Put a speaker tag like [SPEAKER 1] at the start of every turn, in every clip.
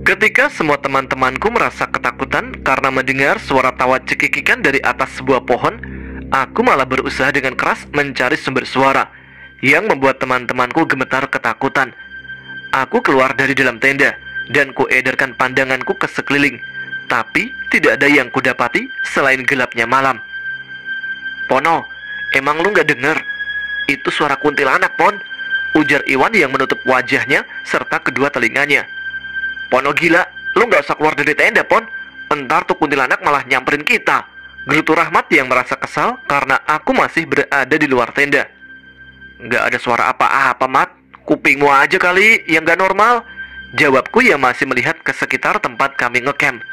[SPEAKER 1] Ketika semua teman-temanku merasa ketakutan karena mendengar suara tawa cekikikan dari atas sebuah pohon, aku malah berusaha dengan keras mencari sumber suara yang membuat teman-temanku gemetar ketakutan. Aku keluar dari dalam tenda dan kuedarkan pandanganku ke sekeliling, tapi tidak ada yang kudapati selain gelapnya malam. "Pono, emang lu gak denger? Itu suara kuntilanak, Pon," ujar Iwan yang menutup wajahnya serta kedua telinganya. "Pono gila, lu gak usah keluar dari tenda, Pon. Entar tuh kuntilanak malah nyamperin kita," gerutu Rahmat yang merasa kesal karena aku masih berada di luar tenda. "Gak ada suara apa-apa, Mat. Kupingmu aja kali yang gak normal," jawabku yang masih melihat ke sekitar tempat kami ngecamp.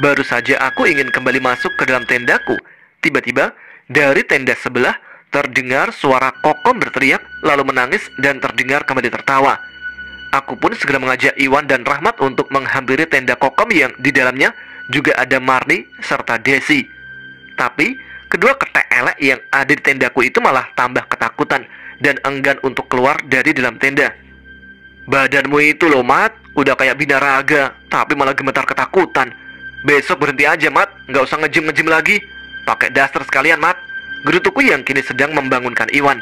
[SPEAKER 1] Baru saja aku ingin kembali masuk ke dalam tendaku, tiba-tiba dari tenda sebelah terdengar suara Kokom berteriak lalu menangis dan terdengar kembali tertawa. Aku pun segera mengajak Iwan dan Rahmat untuk menghampiri tenda Kokom yang di dalamnya juga ada Marni serta Desi. Tapi kedua ketek elek yang ada di tendaku itu malah tambah ketakutan dan enggan untuk keluar dari dalam tenda. "Badanmu itu loh, Mat, udah kayak binaraga, tapi malah gemetar ketakutan. Besok berhenti aja, Mat, nggak usah ngejim-ngejim lagi. Pakai daster sekalian, Mat," gerutuku yang kini sedang membangunkan Iwan.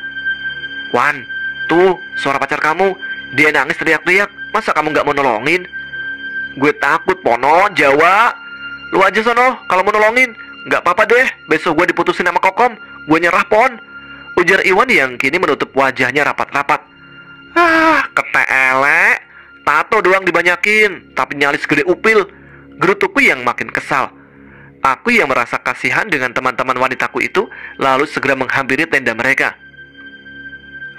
[SPEAKER 1] "Wan, tuh suara pacar kamu. Dia nangis teriak-teriak. Masa kamu nggak mau nolongin?" "Gue takut, Pono, Jawa. Lu aja sono kalau mau nolongin. Nggak apa-apa deh, besok gue diputusin sama Kokom. Gue nyerah, Pon," ujar Iwan yang kini menutup wajahnya rapat-rapat. "Ah, ketek elek. Tato doang dibanyakin, tapi nyalis gede upil," gerutuku yang makin kesal. Aku yang merasa kasihan dengan teman-teman wanitaku itu lalu segera menghampiri tenda mereka.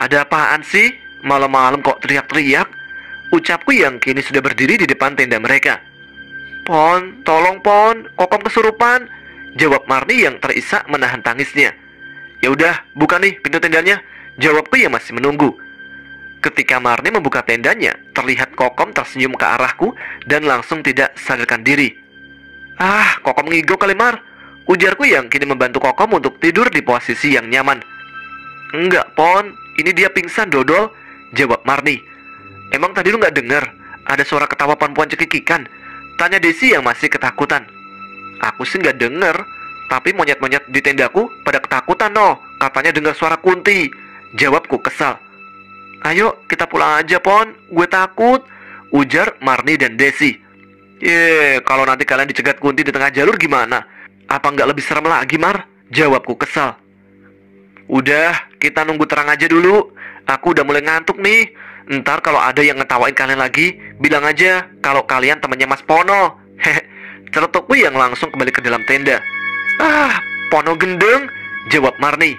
[SPEAKER 1] "Ada apaan sih? Malam-malam kok teriak-teriak?" ucapku yang kini sudah berdiri di depan tenda mereka. "Pon, tolong Pon, Kokom kesurupan," jawab Marni yang terisak menahan tangisnya. "Ya udah, buka nih pintu tendanya," jawabku yang masih menunggu. Ketika Marni membuka tendanya, terlihat Kokom tersenyum ke arahku dan langsung tidak sadarkan diri. "Ah, Kokom ngigo kali, Mar," ujarku yang kini membantu Kokom untuk tidur di posisi yang nyaman. "Enggak, Pon, ini dia pingsan, Dodol," jawab Marni. "Emang tadi lu gak denger ada suara ketawa perempuan cekikikan?" tanya Desi yang masih ketakutan. "Aku sih gak denger, tapi monyet-monyet di tendaku pada ketakutan no, katanya dengar suara kunti," jawabku kesal. "Ayo kita pulang aja, Pon, gue takut," ujar Marni dan Desi. Kalau nanti kalian dicegat kunti di tengah jalur gimana? Apa nggak lebih serem lagi, Mar?" jawabku kesal. "Udah, kita nunggu terang aja dulu. Aku udah mulai ngantuk nih. Ntar kalau ada yang ngetawain kalian lagi, bilang aja kalau kalian temannya Mas Pono." Hehe, celetukku yang langsung kembali ke dalam tenda. "Ah, Pono gendeng," jawab Marni.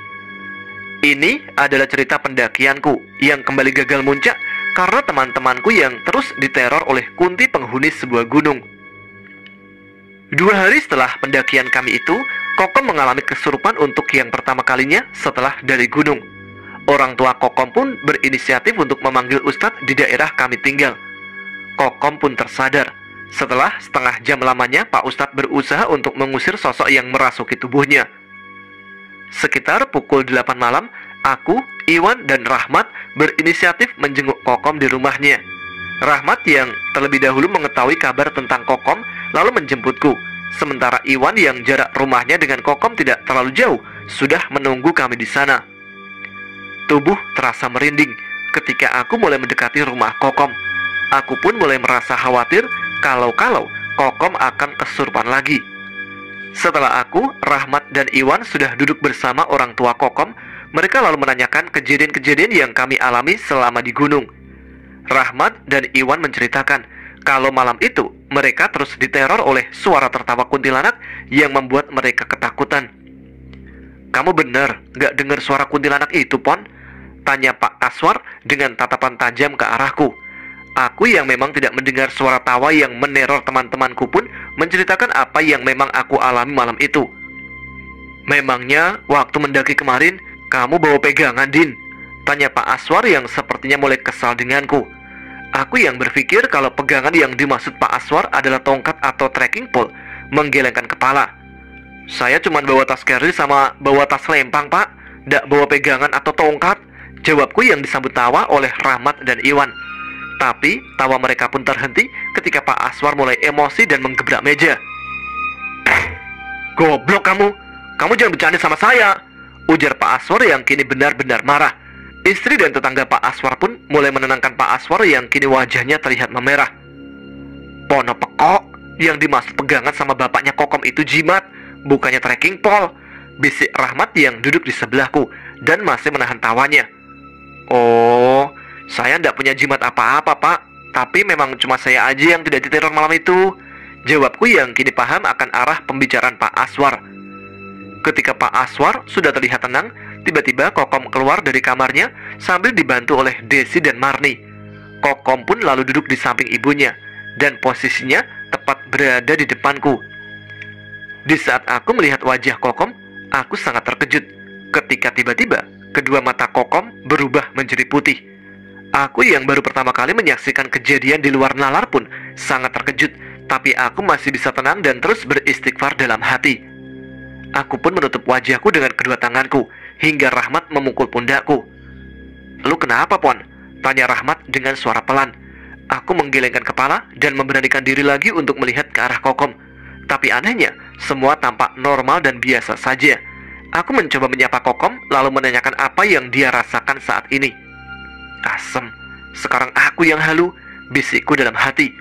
[SPEAKER 1] Ini adalah cerita pendakianku yang kembali gagal muncak karena teman-temanku yang terus diteror oleh kunti penghuni sebuah gunung. 2 hari setelah pendakian kami itu, Kokom mengalami kesurupan untuk yang pertama kalinya setelah dari gunung. Orang tua Kokom pun berinisiatif untuk memanggil ustadz di daerah kami tinggal. Kokom pun tersadar. Setelah setengah jam lamanya, Pak Ustadz berusaha untuk mengusir sosok yang merasuki tubuhnya. Sekitar pukul 8 malam, aku, Iwan, dan Rahmat berinisiatif menjenguk Kokom di rumahnya. Rahmat yang terlebih dahulu mengetahui kabar tentang Kokom lalu menjemputku, sementara Iwan yang jarak rumahnya dengan Kokom tidak terlalu jauh sudah menunggu kami di sana. Tubuh terasa merinding ketika aku mulai mendekati rumah Kokom. Aku pun mulai merasa khawatir kalau-kalau Kokom akan kesurupan lagi. Setelah aku, Rahmat, dan Iwan sudah duduk bersama orang tua Kokom, mereka lalu menanyakan kejadian-kejadian yang kami alami selama di gunung. Rahmat dan Iwan menceritakan kalau malam itu mereka terus diteror oleh suara tertawa kuntilanak yang membuat mereka ketakutan. "Kamu bener gak dengar suara kuntilanak itu, Pon?" tanya Pak Aswar dengan tatapan tajam ke arahku. Aku yang memang tidak mendengar suara tawa yang meneror teman-temanku pun menceritakan apa yang memang aku alami malam itu. "Memangnya waktu mendaki kemarin kamu bawa pegangan, Din?" tanya Pak Aswar yang sepertinya mulai kesal denganku. Aku yang berpikir kalau pegangan yang dimaksud Pak Aswar adalah tongkat atau trekking pole, menggelengkan kepala. "Saya cuma bawa tas carry sama bawa tas lempang, Pak. Nggak bawa pegangan atau tongkat," jawabku yang disambut tawa oleh Rahmat dan Iwan. Tapi tawa mereka pun terhenti ketika Pak Aswar mulai emosi dan menggebrak meja. "Goblok kamu! Kamu jangan bercanda sama saya!" ujar Pak Aswar yang kini benar-benar marah. Istri dan tetangga Pak Aswar pun mulai menenangkan Pak Aswar yang kini wajahnya terlihat memerah. "Pono pekok, yang dimaksud pegangan sama bapaknya Kokom itu jimat, bukannya trekking pole," bisik Rahmat yang duduk di sebelahku dan masih menahan tawanya. "Oh, saya tidak punya jimat apa-apa, Pak. Tapi memang cuma saya aja yang tidak diteror malam itu," jawabku yang kini paham akan arah pembicaraan Pak Aswar. Ketika Pak Aswar sudah terlihat tenang, tiba-tiba Kokom keluar dari kamarnya sambil dibantu oleh Desi dan Marni. Kokom pun lalu duduk di samping ibunya dan posisinya tepat berada di depanku. Di saat aku melihat wajah Kokom, aku sangat terkejut ketika tiba-tiba kedua mata Kokom berubah menjadi putih. Aku yang baru pertama kali menyaksikan kejadian di luar nalar pun sangat terkejut, tapi aku masih bisa tenang dan terus beristighfar dalam hati. Aku pun menutup wajahku dengan kedua tanganku hingga Rahmat memukul pundakku. "Lu kenapa, Pon?" tanya Rahmat dengan suara pelan. Aku menggelengkan kepala dan memberanikan diri lagi untuk melihat ke arah Kokom. Tapi anehnya, semua tampak normal dan biasa saja. Aku mencoba menyapa Kokom lalu menanyakan apa yang dia rasakan saat ini. "Asem, sekarang aku yang halu," bisikku dalam hati.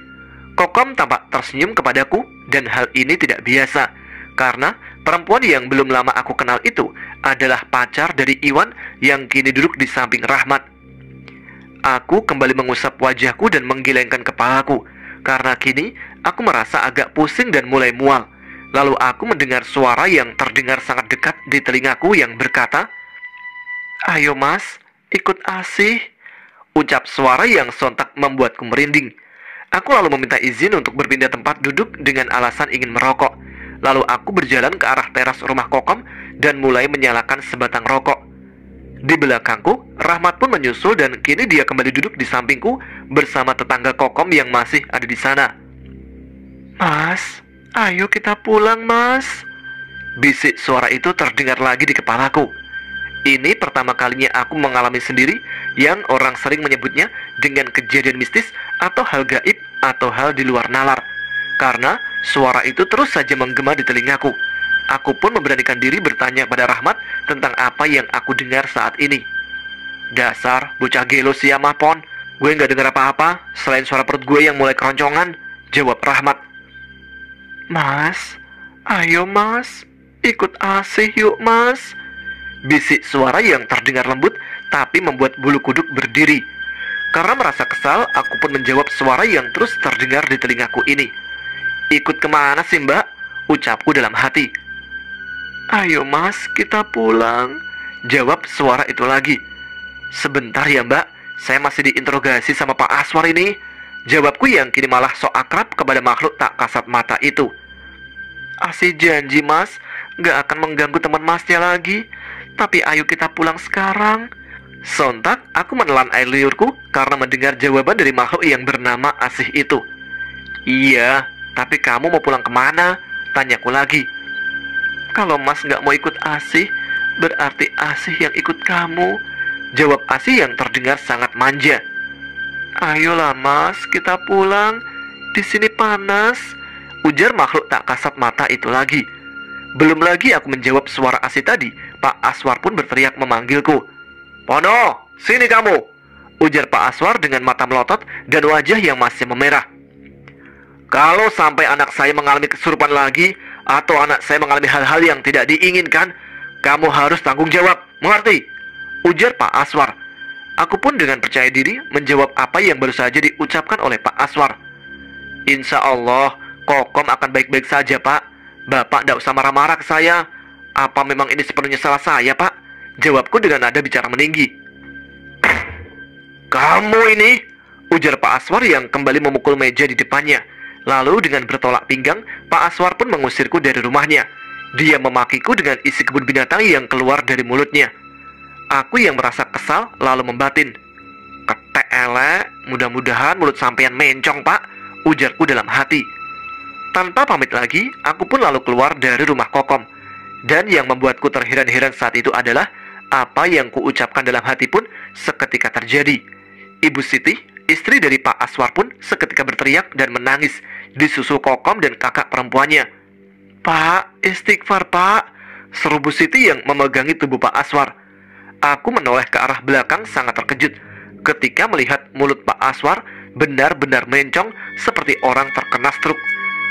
[SPEAKER 1] Kokom tampak tersenyum kepadaku dan hal ini tidak biasa karena perempuan yang belum lama aku kenal itu adalah pacar dari Iwan yang kini duduk di samping Rahmat. Aku kembali mengusap wajahku dan menggelengkan kepalaku karena kini aku merasa agak pusing dan mulai mual. Lalu aku mendengar suara yang terdengar sangat dekat di telingaku yang berkata, "Ayo mas, ikut asih," ucap suara yang sontak membuatku merinding. Aku lalu meminta izin untuk berpindah tempat duduk dengan alasan ingin merokok. Lalu aku berjalan ke arah teras rumah Kokom dan mulai menyalakan sebatang rokok. Di belakangku, Rahmat pun menyusul dan kini dia kembali duduk di sampingku bersama tetangga Kokom yang masih ada di sana. "Mas, ayo kita pulang, mas," bisik suara itu terdengar lagi di kepalaku. Ini pertama kalinya aku mengalami sendiri yang orang sering menyebutnya dengan kejadian mistis atau hal gaib atau hal di luar nalar. Karena suara itu terus saja menggema di telingaku. Aku pun memberanikan diri bertanya pada Rahmat tentang apa yang aku dengar saat ini. "Dasar bocah gelo siamah, Pon. Gue nggak dengar apa-apa selain suara perut gue yang mulai keroncongan," jawab Rahmat. "Mas, ayo mas, ikut asih yuk mas," bisik suara yang terdengar lembut tapi membuat bulu kuduk berdiri. Karena merasa kesal, aku pun menjawab suara yang terus terdengar di telingaku ini. "Ikut kemana sih mbak?" ucapku dalam hati. "Ayo mas, kita pulang," jawab suara itu lagi. "Sebentar ya mbak, saya masih diinterogasi sama Pak Aswar ini," jawabku yang kini malah sok akrab kepada makhluk tak kasat mata itu. "Asih janji mas, gak akan mengganggu teman masnya lagi. Tapi ayo kita pulang sekarang." Sontak aku menelan air liurku karena mendengar jawaban dari makhluk yang bernama Asih itu. "Iya, tapi kamu mau pulang kemana?" tanyaku lagi. "Kalau mas gak mau ikut Asih, berarti Asih yang ikut kamu," jawab Asih yang terdengar sangat manja. "Ayolah mas, kita pulang. Di sini panas," ujar makhluk tak kasat mata itu lagi. Belum lagi aku menjawab suara Asih tadi, Pak Aswar pun berteriak memanggilku. "Pono, sini kamu," ujar Pak Aswar dengan mata melotot dan wajah yang masih memerah. "Kalau sampai anak saya mengalami kesurupan lagi atau anak saya mengalami hal-hal yang tidak diinginkan, kamu harus tanggung jawab, mengerti?" ujar Pak Aswar. Aku pun dengan percaya diri menjawab apa yang baru saja diucapkan oleh Pak Aswar. "Insya Allah, Kokom akan baik-baik saja, Pak. Bapak tidak usah marah-marah ke saya. Apa memang ini sepenuhnya salah saya, Pak?" jawabku dengan nada bicara meninggi. "Kamu ini," ujar Pak Aswar yang kembali memukul meja di depannya. Lalu dengan bertolak pinggang, Pak Aswar pun mengusirku dari rumahnya. Dia memakiku dengan isi kebun binatang yang keluar dari mulutnya. Aku yang merasa kesal lalu membatin. "Ketek elek, mudah-mudahan mulut sampean mencong, Pak," ujarku dalam hati. Tanpa pamit lagi, aku pun lalu keluar dari rumah Kokom. Dan yang membuatku terheran-heran saat itu adalah apa yang kuucapkan dalam hati pun seketika terjadi. Ibu Siti, istri dari Pak Aswar pun seketika berteriak dan menangis, disusul Kokom dan kakak perempuannya. "Pak, istighfar Pak," seru Bu Siti yang memegangi tubuh Pak Aswar. Aku menoleh ke arah belakang sangat terkejut ketika melihat mulut Pak Aswar benar-benar mencong seperti orang terkena stroke,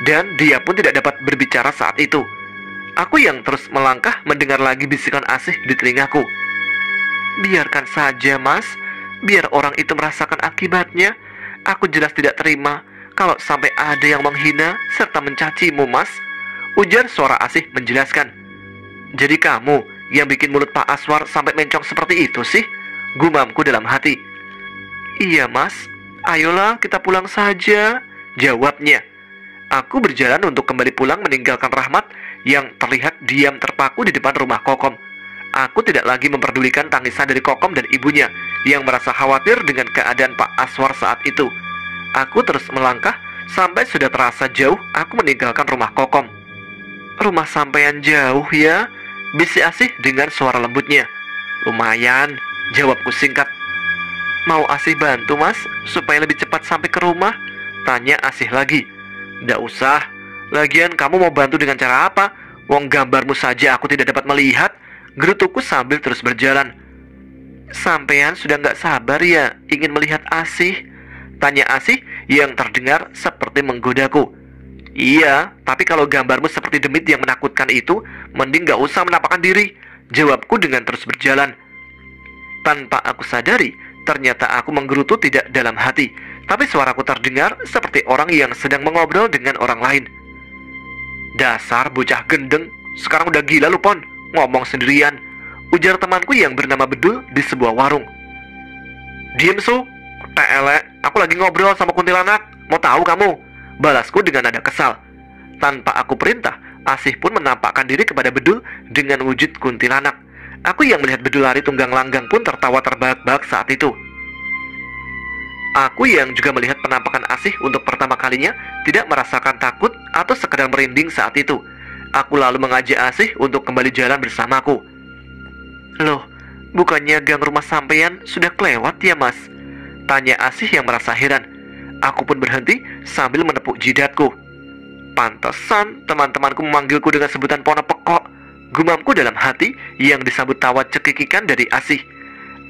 [SPEAKER 1] dan dia pun tidak dapat berbicara saat itu. Aku yang terus melangkah mendengar lagi bisikan Asih di telingaku. "Biarkan saja Mas, biar orang itu merasakan akibatnya. Aku jelas tidak terima kalau sampai ada yang menghina serta mencacimu Mas," ujar suara Asih menjelaskan. "Jadi kamu yang bikin mulut Pak Aswar sampai mencong seperti itu sih?" gumamku dalam hati. "Iya Mas, ayolah kita pulang saja," jawabnya. Aku berjalan untuk kembali pulang meninggalkan Rahmat yang terlihat diam terpaku di depan rumah Kokom. Aku tidak lagi memperdulikan tangisan dari Kokom dan ibunya yang merasa khawatir dengan keadaan Pak Aswar saat itu. Aku terus melangkah sampai sudah terasa jauh aku meninggalkan rumah Kokom. "Rumah sampean jauh ya?" bisik Asih dengan suara lembutnya. "Lumayan," jawabku singkat. "Mau Asih bantu Mas supaya lebih cepat sampai ke rumah?" tanya Asih lagi. "Nggak usah, lagian kamu mau bantu dengan cara apa? Wong gambarmu saja aku tidak dapat melihat," gerutuku sambil terus berjalan. "Sampean sudah nggak sabar ya ingin melihat Asih?" tanya Asih yang terdengar seperti menggodaku. "Iya, tapi kalau gambarmu seperti demit yang menakutkan itu, mending gak usah menampakkan diri," jawabku dengan terus berjalan. Tanpa aku sadari, ternyata aku menggerutu tidak dalam hati, tapi suaraku terdengar seperti orang yang sedang mengobrol dengan orang lain. "Dasar bocah gendeng, sekarang udah gila lu Pon, ngomong sendirian," ujar temanku yang bernama Bedul di sebuah warung. "Diem Su, telek, aku lagi ngobrol sama kuntilanak, mau tahu kamu?" balasku dengan nada kesal. Tanpa aku perintah, Asih pun menampakkan diri kepada Bedul dengan wujud kuntilanak. Aku yang melihat Bedul lari tunggang langgang pun tertawa terbahak-bahak saat itu. Aku yang juga melihat penampakan Asih untuk pertama kalinya tidak merasakan takut atau sekedar merinding saat itu. Aku lalu mengajak Asih untuk kembali jalan bersamaku. "Loh, bukannya gang rumah sampean sudah kelewat ya Mas?" tanya Asih yang merasa heran. Aku pun berhenti sambil menepuk jidatku. "Pantesan teman-temanku memanggilku dengan sebutan Pono Pekok," gumamku dalam hati yang disambut tawa cekikikan dari Asih.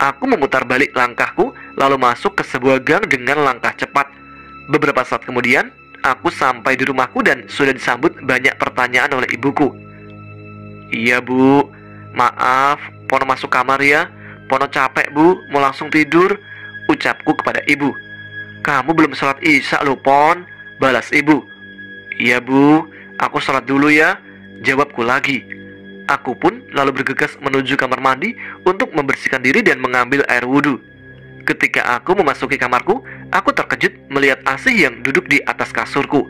[SPEAKER 1] Aku memutar balik langkahku lalu masuk ke sebuah gang dengan langkah cepat. Beberapa saat kemudian, aku sampai di rumahku dan sudah disambut banyak pertanyaan oleh ibuku. "Iya Bu, maaf, Pono masuk kamar ya. Pono capek Bu, mau langsung tidur," ucapku kepada ibu. "Kamu belum sholat isya loh Pon," balas ibu. "Iya Bu, aku sholat dulu ya," jawabku lagi. Aku pun lalu bergegas menuju kamar mandi untuk membersihkan diri dan mengambil air wudhu. Ketika aku memasuki kamarku, aku terkejut melihat Asih yang duduk di atas kasurku.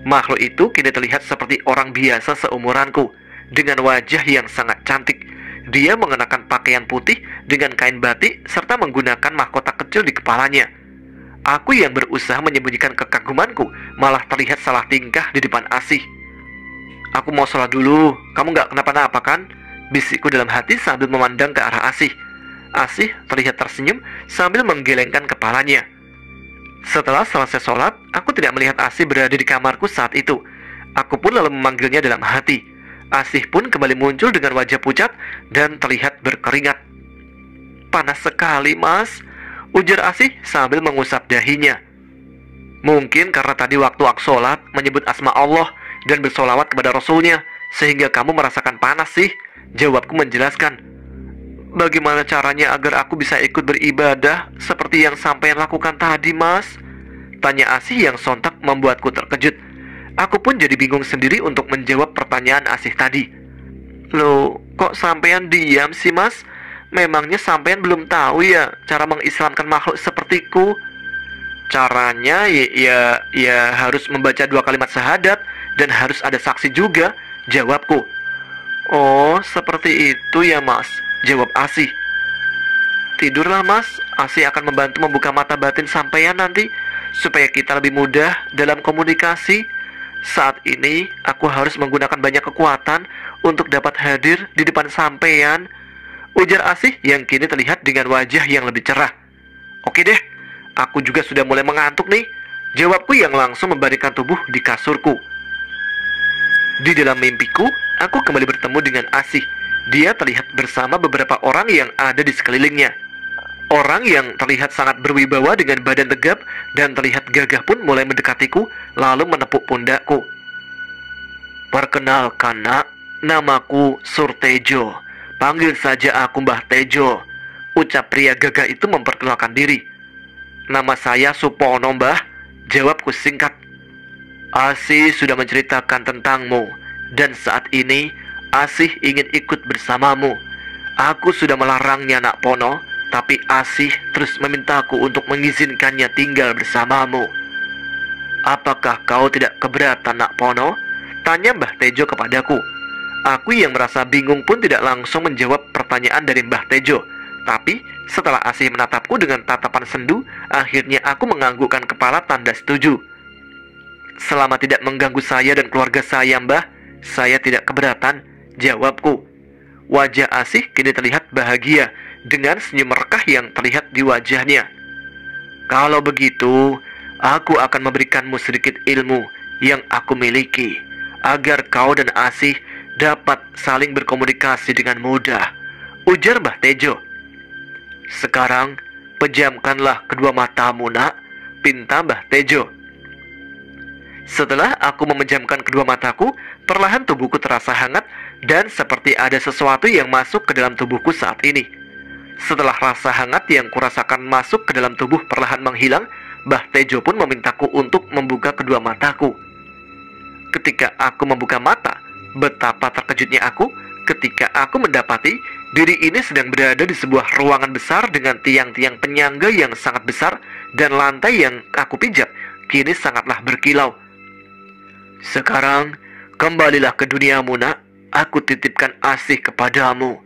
[SPEAKER 1] Makhluk itu kini terlihat seperti orang biasa seumuranku, dengan wajah yang sangat cantik. Dia mengenakan pakaian putih dengan kain batik serta menggunakan mahkota kecil di kepalanya. Aku yang berusaha menyembunyikan kekagumanku malah terlihat salah tingkah di depan Asih. "Aku mau sholat dulu, kamu gak kenapa-napa kan?" bisikku dalam hati sambil memandang ke arah Asih. Asih terlihat tersenyum sambil menggelengkan kepalanya. Setelah selesai sholat, aku tidak melihat Asih berada di kamarku saat itu. Aku pun lalu memanggilnya dalam hati. Asih pun kembali muncul dengan wajah pucat dan terlihat berkeringat. "Panas sekali Mas," ujar Asih sambil mengusap dahinya. "Mungkin karena tadi waktu aku sholat menyebut asma Allah dan bersolawat kepada Rasulnya, sehingga kamu merasakan panas sih," jawabku menjelaskan. "Bagaimana caranya agar aku bisa ikut beribadah seperti yang sampean lakukan tadi Mas?" tanya Asih yang sontak membuatku terkejut. Aku pun jadi bingung sendiri untuk menjawab pertanyaan Asih tadi. "Loh, kok sampean diam sih Mas? Memangnya sampean belum tahu ya cara mengislamkan makhluk sepertiku?" "Caranya ya harus membaca 2 kalimat syahadat dan harus ada saksi juga," jawabku. "Oh, seperti itu ya Mas," jawab Asih. "Tidurlah Mas, Asih akan membantu membuka mata batin sampean nanti supaya kita lebih mudah dalam komunikasi. Saat ini aku harus menggunakan banyak kekuatan untuk dapat hadir di depan sampean," ujar Asih yang kini terlihat dengan wajah yang lebih cerah. "Oke deh, Aku juga sudah mulai mengantuk nih, jawabku yang langsung membaringkan tubuh di kasurku. Di dalam mimpiku, aku kembali bertemu dengan Asih. Dia terlihat bersama beberapa orang yang ada di sekelilingnya. Orang yang terlihat sangat berwibawa dengan badan tegap dan terlihat gagah pun mulai mendekatiku, lalu menepuk pundakku. "Perkenalkan nak, namaku Surtejo. Panggil saja aku Mbah Tejo," ucap pria gagah itu memperkenalkan diri. "Nama saya Supono, Mbah," jawabku singkat. "Asih sudah menceritakan tentangmu, dan saat ini Asih ingin ikut bersamamu. Aku sudah melarangnya, Nak Pono, tapi Asih terus memintaku untuk mengizinkannya tinggal bersamamu." "Apakah kau tidak keberatan, Nak Pono?" tanya Mbah Tejo kepadaku. Aku yang merasa bingung pun tidak langsung menjawab pertanyaan dari Mbah Tejo. Tapi setelah Asih menatapku dengan tatapan sendu, akhirnya aku menganggukkan kepala tanda setuju. "Selama tidak mengganggu saya dan keluarga saya, Mbah, saya tidak keberatan," jawabku. Wajah Asih kini terlihat bahagia dengan senyum merekah yang terlihat di wajahnya. "Kalau begitu, aku akan memberikanmu sedikit ilmu yang aku miliki, agar kau dan Asih dapat saling berkomunikasi dengan mudah," ujar Mbah Tejo. "Sekarang, pejamkanlah kedua matamu, nak," pinta Mbah Tejo. Setelah aku memejamkan kedua mataku, perlahan tubuhku terasa hangat dan seperti ada sesuatu yang masuk ke dalam tubuhku saat ini. Setelah rasa hangat yang kurasakan masuk ke dalam tubuh perlahan menghilang, Mbah Tejo pun memintaku untuk membuka kedua mataku. Ketika aku membuka mata, betapa terkejutnya aku ketika aku mendapati diri ini sedang berada di sebuah ruangan besar dengan tiang-tiang penyangga yang sangat besar dan lantai yang aku pijak kini sangatlah berkilau. "Sekarang, kembalilah ke duniamu, nak. Aku titipkan Asih kepadamu,"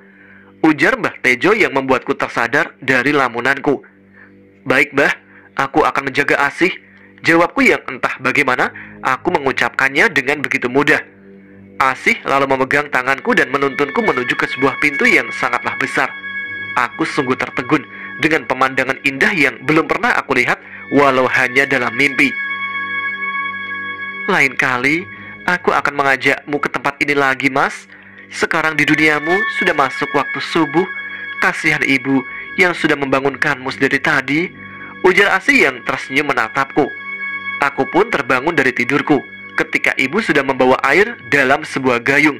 [SPEAKER 1] ujar Mbah Tejo yang membuatku tersadar dari lamunanku. "Baik, Mbah, aku akan menjaga Asih," jawabku yang entah bagaimana aku mengucapkannya dengan begitu mudah. Asih lalu memegang tanganku dan menuntunku menuju ke sebuah pintu yang sangatlah besar. Aku sungguh tertegun dengan pemandangan indah yang belum pernah aku lihat walau hanya dalam mimpi. "Lain kali, aku akan mengajakmu ke tempat ini lagi, Mas. Sekarang di duniamu sudah masuk waktu subuh. Kasihan ibu yang sudah membangunkanmu dari tadi," ujar Asih yang tersenyum menatapku. Aku pun terbangun dari tidurku ketika ibu sudah membawa air dalam sebuah gayung.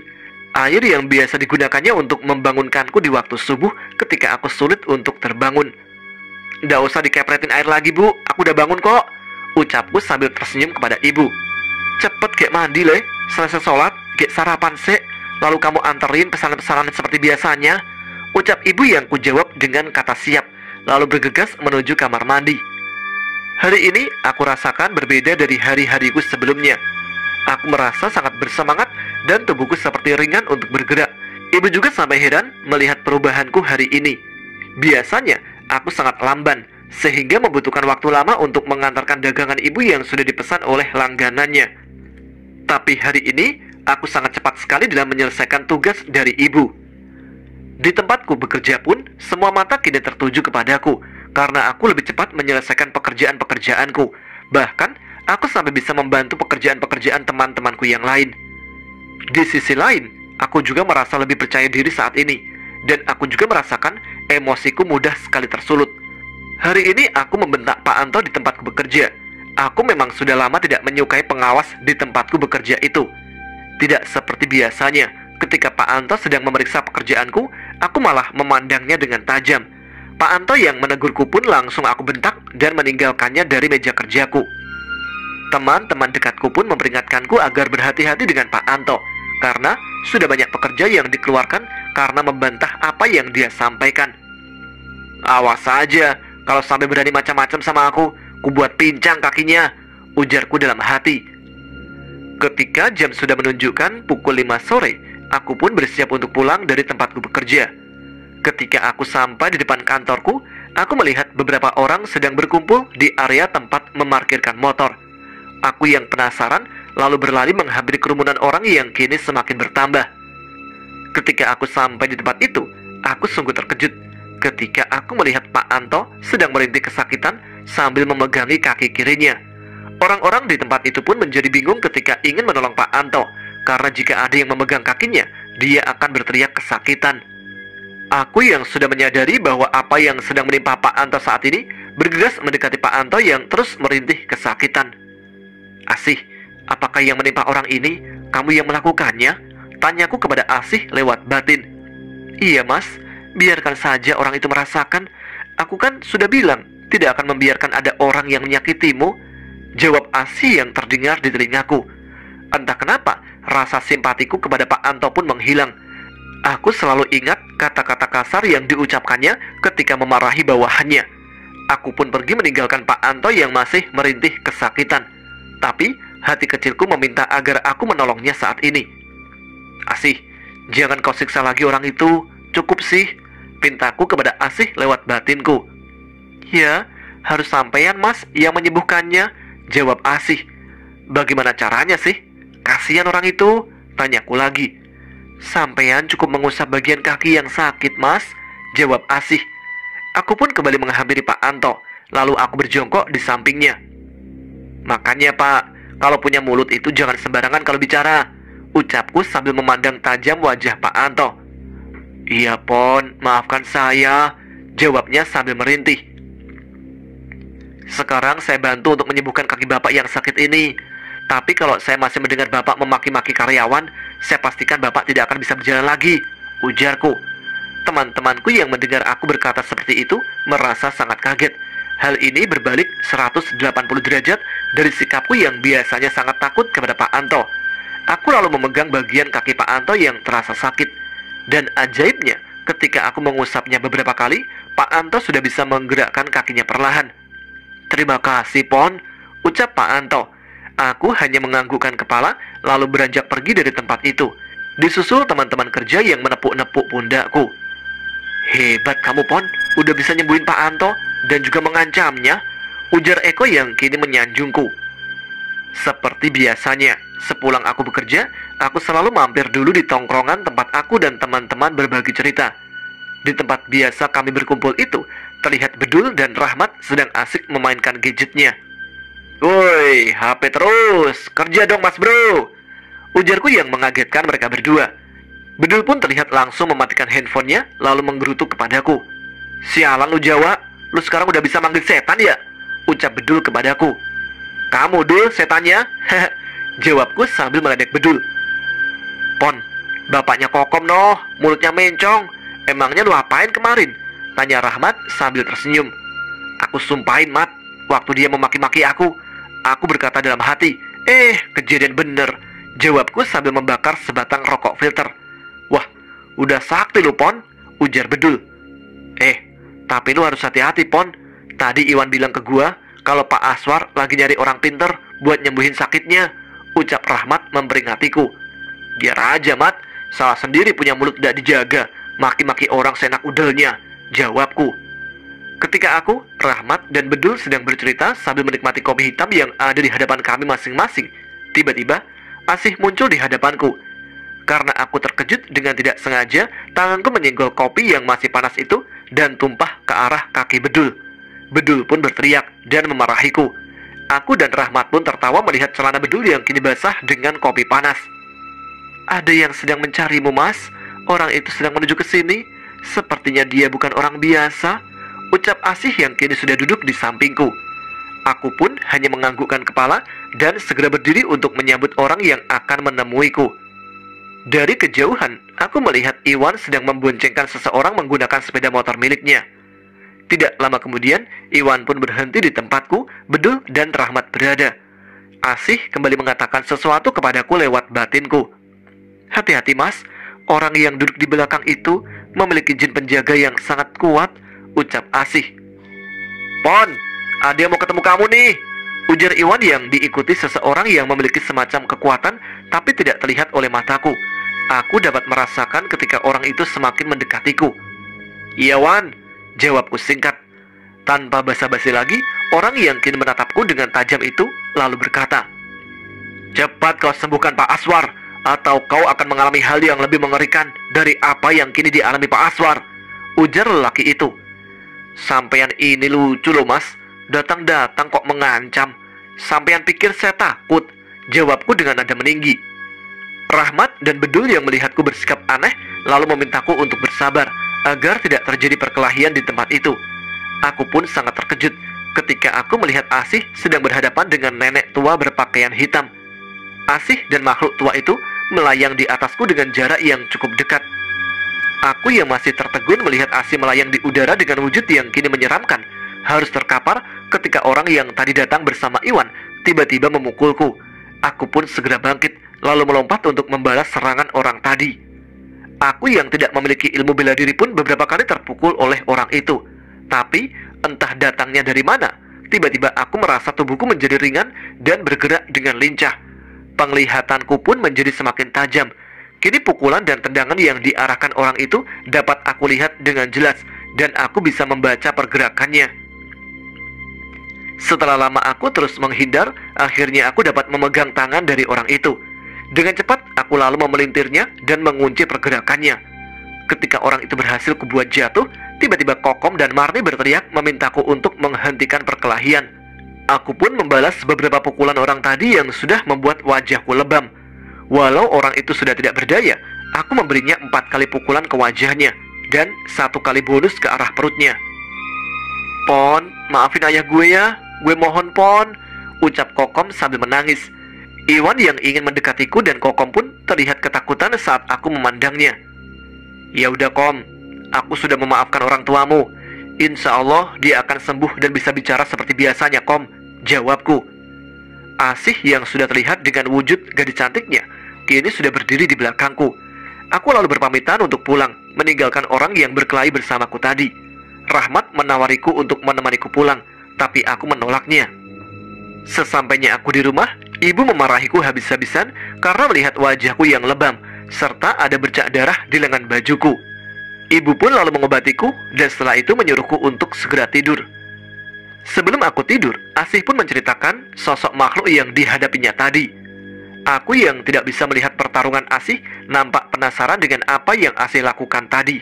[SPEAKER 1] Air yang biasa digunakannya untuk membangunkanku di waktu subuh ketika aku sulit untuk terbangun. "Nggak usah dikepretin air lagi, Bu. Aku udah bangun kok," ucapku sambil tersenyum kepada ibu. "Cepet gek mandi le, selesai sholat, gek sarapan sek, lalu kamu anterin pesanan-pesanan seperti biasanya," ucap ibu yang kujawab dengan kata siap, lalu bergegas menuju kamar mandi. Hari ini aku rasakan berbeda dari hari-hariku sebelumnya. Aku merasa sangat bersemangat dan tubuhku seperti ringan untuk bergerak. Ibu juga sampai heran melihat perubahanku hari ini. Biasanya aku sangat lamban, sehingga membutuhkan waktu lama untuk mengantarkan dagangan ibu yang sudah dipesan oleh langganannya. Tapi hari ini aku sangat cepat sekali dalam menyelesaikan tugas dari ibu. Di tempatku bekerja pun semua mata kini tertuju kepadaku, karena aku lebih cepat menyelesaikan pekerjaan-pekerjaanku. Bahkan aku sampai bisa membantu pekerjaan-pekerjaan teman-temanku yang lain. Di sisi lain, aku juga merasa lebih percaya diri saat ini, dan aku juga merasakan emosiku mudah sekali tersulut. Hari ini aku membentak Pak Anto di tempatku bekerja. Aku memang sudah lama tidak menyukai pengawas di tempatku bekerja itu. Tidak seperti biasanya, ketika Pak Anto sedang memeriksa pekerjaanku, aku malah memandangnya dengan tajam. Pak Anto yang menegurku pun langsung aku bentak dan meninggalkannya dari meja kerjaku. Teman-teman dekatku pun memperingatkanku agar berhati-hati dengan Pak Anto, karena sudah banyak pekerja yang dikeluarkan karena membantah apa yang dia sampaikan. "Awas saja, kalau sampai berani macam-macam sama aku buat pincang kakinya," ujarku dalam hati. Ketika jam sudah menunjukkan pukul 5 sore, aku pun bersiap untuk pulang dari tempatku bekerja. Ketika aku sampai di depan kantorku, aku melihat beberapa orang sedang berkumpul di area tempat memarkirkan motor. Aku yang penasaran lalu berlari menghampiri kerumunan orang yang kini semakin bertambah. Ketika aku sampai di tempat itu, aku sungguh terkejut ketika aku melihat Pak Anto sedang merintih kesakitan sambil memegangi kaki kirinya. Orang-orang di tempat itu pun menjadi bingung ketika ingin menolong Pak Anto, karena jika ada yang memegang kakinya, dia akan berteriak kesakitan. Aku yang sudah menyadari bahwa apa yang sedang menimpa Pak Anto saat ini, bergegas mendekati Pak Anto yang terus merintih kesakitan. Asih, apakah yang menimpa orang ini, kamu yang melakukannya? Tanyaku kepada Asih lewat batin. Iya mas, biarkan saja orang itu merasakan. Aku kan sudah bilang, tidak akan membiarkan ada orang yang menyakitimu. Jawab Asih yang terdengar di telingaku. Entah kenapa, rasa simpatiku kepada Pak Anto pun menghilang. Aku selalu ingat kata-kata kasar yang diucapkannya ketika memarahi bawahannya. Aku pun pergi meninggalkan Pak Anto yang masih merintih kesakitan. Tapi, hati kecilku meminta agar aku menolongnya saat ini. Asih, jangan kau siksa lagi orang itu. Cukup sih, pintaku kepada Asih lewat batinku. Ya, harus sampean mas yang menyembuhkannya, jawab Asih. Bagaimana caranya sih? Kasihan orang itu, tanyaku lagi. Sampean cukup mengusap bagian kaki yang sakit mas, jawab Asih. Aku pun kembali menghampiri Pak Anto, lalu aku berjongkok di sampingnya. Makanya pak, kalau punya mulut itu jangan sembarangan kalau bicara, ucapku sambil memandang tajam wajah Pak Anto. Iya pon, maafkan saya, jawabnya sambil merintih. Sekarang saya bantu untuk menyembuhkan kaki bapak yang sakit ini. Tapi kalau saya masih mendengar bapak memaki-maki karyawan, saya pastikan bapak tidak akan bisa berjalan lagi, ujarku. Teman-temanku yang mendengar aku berkata seperti itu merasa sangat kaget. Hal ini berbalik 180 derajat dari sikapku yang biasanya sangat takut kepada Pak Anto. Aku lalu memegang bagian kaki Pak Anto yang terasa sakit. Dan ajaibnya, ketika aku mengusapnya beberapa kali, Pak Anto sudah bisa menggerakkan kakinya perlahan. Terima kasih pon, ucap Pak Anto. Aku hanya menganggukkan kepala lalu beranjak pergi dari tempat itu, disusul teman-teman kerja yang menepuk-nepuk pundakku. Hebat kamu pon, udah bisa nyembuhin Pak Anto dan juga mengancamnya, ujar Eko yang kini menyanjungku. Seperti biasanya, sepulang aku bekerja, aku selalu mampir dulu di tongkrongan tempat aku dan teman-teman berbagi cerita. Di tempat biasa kami berkumpul itu, terlihat Bedul dan Rahmat sedang asik memainkan gadgetnya. Woi, HP terus, kerja dong mas bro, ujarku yang mengagetkan mereka berdua. Bedul pun terlihat langsung mematikan handphonenya, lalu menggerutu kepadaku. Sialan lu Jawa, lu sekarang udah bisa manggil setan ya? Ucap Bedul kepadaku. Kamu Dul setannya? Jawabku sambil meledek Bedul. Pon, bapaknya Kokom noh, mulutnya mencong. Emangnya lu apain kemarin? Tanya Rahmat sambil tersenyum. Aku sumpahin Mat, waktu dia memaki-maki aku berkata dalam hati, kejadian bener, jawabku sambil membakar sebatang rokok filter. Wah, udah sakti lu Pon, ujar Bedul. Tapi lu harus hati-hati Pon. Tadi Iwan bilang ke gua kalau Pak Aswar lagi nyari orang pinter buat nyembuhin sakitnya, ucap Rahmat memperingatiku. Biar aja Mat, salah sendiri punya mulut tidak dijaga, maki-maki orang seenak udelnya, jawabku. Ketika aku, Rahmat, dan Bedul sedang bercerita sambil menikmati kopi hitam yang ada di hadapan kami masing-masing, tiba-tiba Asih muncul di hadapanku. Karena aku terkejut dengan tidak sengaja, tanganku menyenggol kopi yang masih panas itu dan tumpah ke arah kaki Bedul. Bedul pun berteriak dan memarahiku. Aku dan Rahmat pun tertawa melihat celana Bedul yang kini basah dengan kopi panas. Ada yang sedang mencarimu mas, orang itu sedang menuju ke sini. Sepertinya dia bukan orang biasa, ucap Asih yang kini sudah duduk di sampingku. Aku pun hanya menganggukkan kepala dan segera berdiri untuk menyambut orang yang akan menemuiku. Dari kejauhan, aku melihat Iwan sedang memboncengkan seseorang menggunakan sepeda motor miliknya. Tidak lama kemudian, Iwan pun berhenti di tempatku, Bedul dan Rahmat berada. Asih kembali mengatakan sesuatu kepadaku lewat batinku. Hati-hati mas, orang yang duduk di belakang itu memiliki jin penjaga yang sangat kuat, ucap Asih. Pon, ada yang mau ketemu kamu nih, ujar Iwan yang diikuti seseorang yang memiliki semacam kekuatan tapi tidak terlihat oleh mataku. Aku dapat merasakan ketika orang itu semakin mendekatiku. Iya Wan, jawabku singkat. Tanpa basa-basi lagi, orang yang kini menatapku dengan tajam itu lalu berkata, cepat kau sembuhkan Pak Aswar, atau kau akan mengalami hal yang lebih mengerikan dari apa yang kini dialami Pak Aswar, ujar lelaki itu. Sampean ini lucu loh mas, Datang-datang kok mengancam. Sampean pikir saya takut? Jawabku dengan nada meninggi. Rahmat dan Bedul yang melihatku bersikap aneh lalu memintaku untuk bersabar agar tidak terjadi perkelahian di tempat itu. Aku pun sangat terkejut ketika aku melihat Asih sedang berhadapan dengan nenek tua berpakaian hitam. Asih dan makhluk tua itu melayang di atasku dengan jarak yang cukup dekat. Aku yang masih tertegun melihat Asih melayang di udara dengan wujud yang kini menyeramkan, harus terkapar ketika orang yang tadi datang bersama Iwan tiba-tiba memukulku. Aku pun segera bangkit lalu melompat untuk membalas serangan orang tadi. Aku yang tidak memiliki ilmu bela diri pun beberapa kali terpukul oleh orang itu. Tapi entah datangnya dari mana, tiba-tiba aku merasa tubuhku menjadi ringan dan bergerak dengan lincah. Penglihatanku pun menjadi semakin tajam. Kini pukulan dan tendangan yang diarahkan orang itu dapat aku lihat dengan jelas dan aku bisa membaca pergerakannya. Setelah lama aku terus menghindar, akhirnya aku dapat memegang tangan dari orang itu. Dengan cepat, aku lalu memelintirnya dan mengunci pergerakannya. Ketika orang itu berhasil kubuat jatuh, tiba-tiba Kokom dan Marni berteriak memintaku untuk menghentikan perkelahian. Aku pun membalas beberapa pukulan orang tadi yang sudah membuat wajahku lebam. Walau orang itu sudah tidak berdaya, aku memberinya 4 kali pukulan ke wajahnya dan 1 kali bonus ke arah perutnya. "Pon, maafin ayah gue ya, gue mohon Pon," ucap Kokom sambil menangis. Iwan yang ingin mendekatiku dan Kokom pun terlihat ketakutan saat aku memandangnya. "Ya udah Kom, aku sudah memaafkan orang tuamu. Insya Allah dia akan sembuh dan bisa bicara seperti biasanya Kom," jawabku. Asih yang sudah terlihat dengan wujud gadis cantiknya kini sudah berdiri di belakangku. Aku lalu berpamitan untuk pulang, meninggalkan orang yang berkelahi bersamaku tadi. Rahmat menawariku untuk menemaniku pulang, tapi aku menolaknya. Sesampainya aku di rumah, ibu memarahiku habis-habisan karena melihat wajahku yang lebam, serta ada bercak darah di lengan bajuku. Ibu pun lalu mengobatiku, dan setelah itu menyuruhku untuk segera tidur. Sebelum aku tidur, Asih pun menceritakan sosok makhluk yang dihadapinya tadi. Aku yang tidak bisa melihat pertarungan Asih, nampak penasaran dengan apa yang Asih lakukan tadi.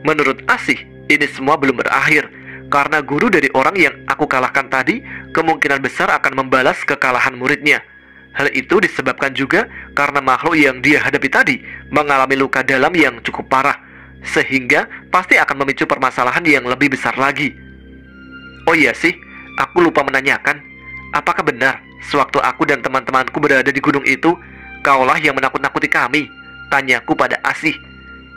[SPEAKER 1] Menurut Asih, ini semua belum berakhir, karena guru dari orang yang aku kalahkan tadi kemungkinan besar akan membalas kekalahan muridnya. Hal itu disebabkan juga karena makhluk yang dia hadapi tadi mengalami luka dalam yang cukup parah, sehingga pasti akan memicu permasalahan yang lebih besar lagi. Oh iya sih, aku lupa menanyakan, apakah benar sewaktu aku dan teman-temanku berada di gunung itu, kaulah yang menakut-nakuti kami? Tanyaku pada Asih.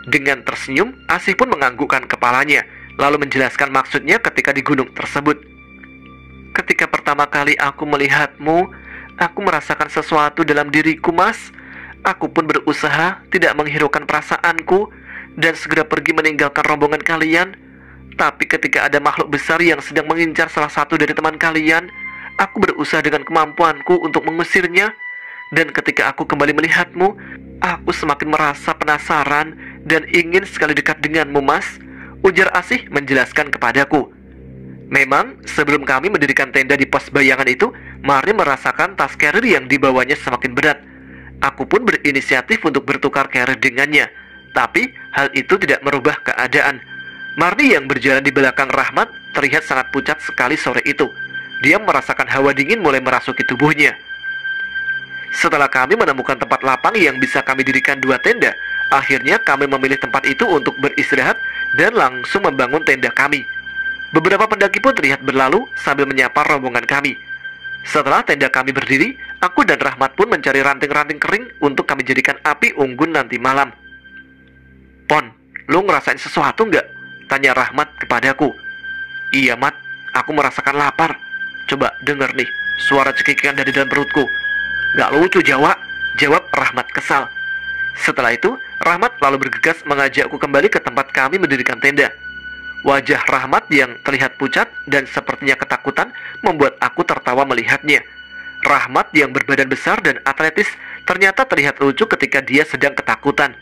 [SPEAKER 1] Dengan tersenyum, Asih pun menganggukkan kepalanya, lalu menjelaskan maksudnya ketika di gunung tersebut. "Ketika pertama kali aku melihatmu, aku merasakan sesuatu dalam diriku, Mas. Aku pun berusaha tidak menghiraukan perasaanku dan segera pergi meninggalkan rombongan kalian. Tapi ketika ada makhluk besar yang sedang mengincar salah satu dari teman kalian, aku berusaha dengan kemampuanku untuk mengusirnya. Dan ketika aku kembali melihatmu, aku semakin merasa penasaran dan ingin sekali dekat denganmu, Mas," ujar Asih menjelaskan kepadaku. Memang sebelum kami mendirikan tenda di pos bayangan itu, Marni merasakan tas carrier yang dibawanya semakin berat. Aku pun berinisiatif untuk bertukar carrier dengannya, tapi hal itu tidak merubah keadaan. Marni yang berjalan di belakang Rahmat terlihat sangat pucat sekali sore itu. Dia merasakan hawa dingin mulai merasuki tubuhnya. Setelah kami menemukan tempat lapang yang bisa kami dirikan 2 tenda, akhirnya kami memilih tempat itu untuk beristirahat dan langsung membangun tenda kami. Beberapa pendaki pun terlihat berlalu sambil menyapa rombongan kami. Setelah tenda kami berdiri, aku dan Rahmat pun mencari ranting-ranting kering untuk kami jadikan api unggun nanti malam. "Pon, lu ngerasain sesuatu nggak?" tanya Rahmat kepadaku. "Iya Mat, aku merasakan lapar. Coba denger nih, suara cekikikan dari dalam perutku." "Gak lucu Jawa," jawab Rahmat kesal. Setelah itu, Rahmat lalu bergegas mengajakku kembali ke tempat kami mendirikan tenda. Wajah Rahmat yang terlihat pucat dan sepertinya ketakutan membuat aku tertawa melihatnya. Rahmat yang berbadan besar dan atletis ternyata terlihat lucu ketika dia sedang ketakutan.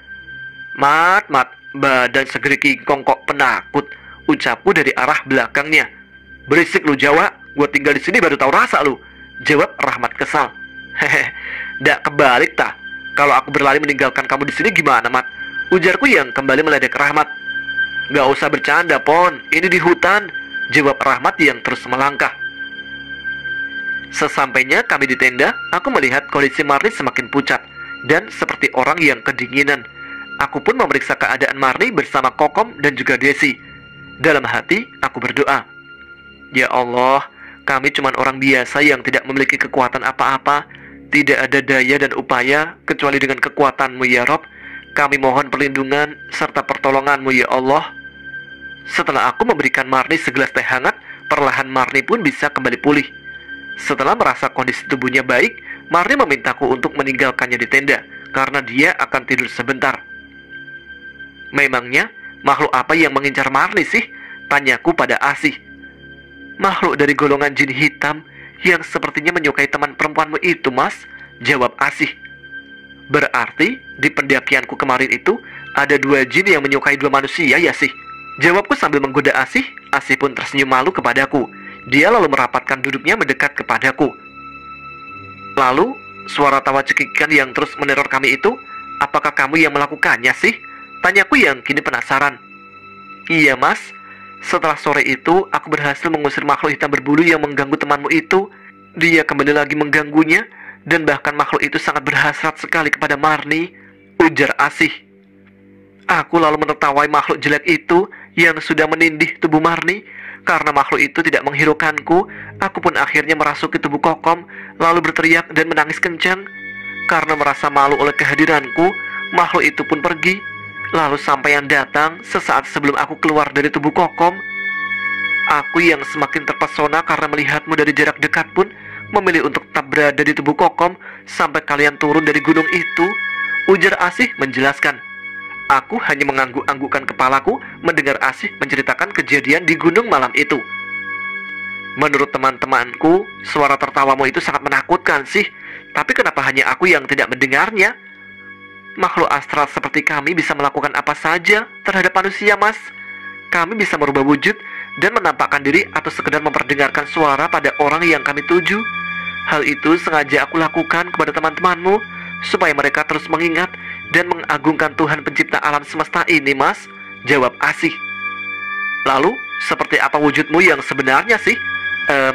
[SPEAKER 1] Mat, badan segede kingkong kok penakut," ucapku dari arah belakangnya. "Berisik lu Jawa, gue tinggal di sini baru tahu rasa lu," jawab Rahmat kesal. "Hehe, dak kebalik tah. Kalau aku berlari meninggalkan kamu di sini gimana, Mat?" ujarku yang kembali meledek Rahmat. "Gak usah bercanda, Pon. Ini di hutan," jawab Rahmat yang terus melangkah. Sesampainya kami di tenda, aku melihat kondisi Marni semakin pucat dan seperti orang yang kedinginan. Aku pun memeriksa keadaan Marni bersama Kokom dan juga Desi. Dalam hati, aku berdoa, "Ya Allah, kami cuma orang biasa yang tidak memiliki kekuatan apa-apa. Tidak ada daya dan upaya kecuali dengan kekuatan-Mu ya Rob. Kami mohon perlindungan serta pertolongan-Mu ya Allah." Setelah aku memberikan Marni segelas teh hangat, perlahan Marni pun bisa kembali pulih. Setelah merasa kondisi tubuhnya baik, Marni memintaku untuk meninggalkannya di tenda karena dia akan tidur sebentar. "Memangnya makhluk apa yang mengincar Marni sih?" tanyaku pada Asih. "Makhluk dari golongan jin hitam yang sepertinya menyukai teman perempuanmu itu, Mas," jawab Asih. "Berarti di pendakianku kemarin itu ada 2 jin yang menyukai 2 manusia ya sih?" jawabku sambil menggoda Asih. Asih pun tersenyum malu kepadaku. Dia lalu merapatkan duduknya mendekat kepadaku. "Lalu, suara tawa cekikikan yang terus meneror kami itu, apakah kamu yang melakukannya sih?" tanyaku yang kini penasaran. "Iya Mas, setelah sore itu aku berhasil mengusir makhluk hitam berbulu yang mengganggu temanmu itu. Dia kembali lagi mengganggunya, dan bahkan makhluk itu sangat berhasrat sekali kepada Marni," ujar Asih. Aku lalu menertawai makhluk jelek itu yang sudah menindih tubuh Marni. Karena makhluk itu tidak menghiraukanku, aku pun akhirnya merasuki tubuh Kokom, lalu berteriak dan menangis kencang. Karena merasa malu oleh kehadiranku, makhluk itu pun pergi. Lalu Sampaian datang sesaat sebelum aku keluar dari tubuh Kokom. Aku yang semakin terpesona karena melihatmu dari jarak dekat pun memilih untuk tetap berada di tubuh Kokom sampai kalian turun dari gunung itu, ujar Asih menjelaskan. Aku hanya mengangguk-anggukkan kepalaku mendengar Asih menceritakan kejadian di gunung malam itu. "Menurut teman-temanku, suara tertawamu itu sangat menakutkan sih. Tapi kenapa hanya aku yang tidak mendengarnya? Makhluk astral seperti kami bisa melakukan apa saja terhadap manusia, Mas. Kami bisa merubah wujud dan menampakkan diri atau sekedar memperdengarkan suara pada orang yang kami tuju. Hal itu sengaja aku lakukan kepada teman-temanmu supaya mereka terus mengingat dan mengagungkan Tuhan pencipta alam semesta ini, Mas," jawab Asih. "Lalu, seperti apa wujudmu yang sebenarnya sih?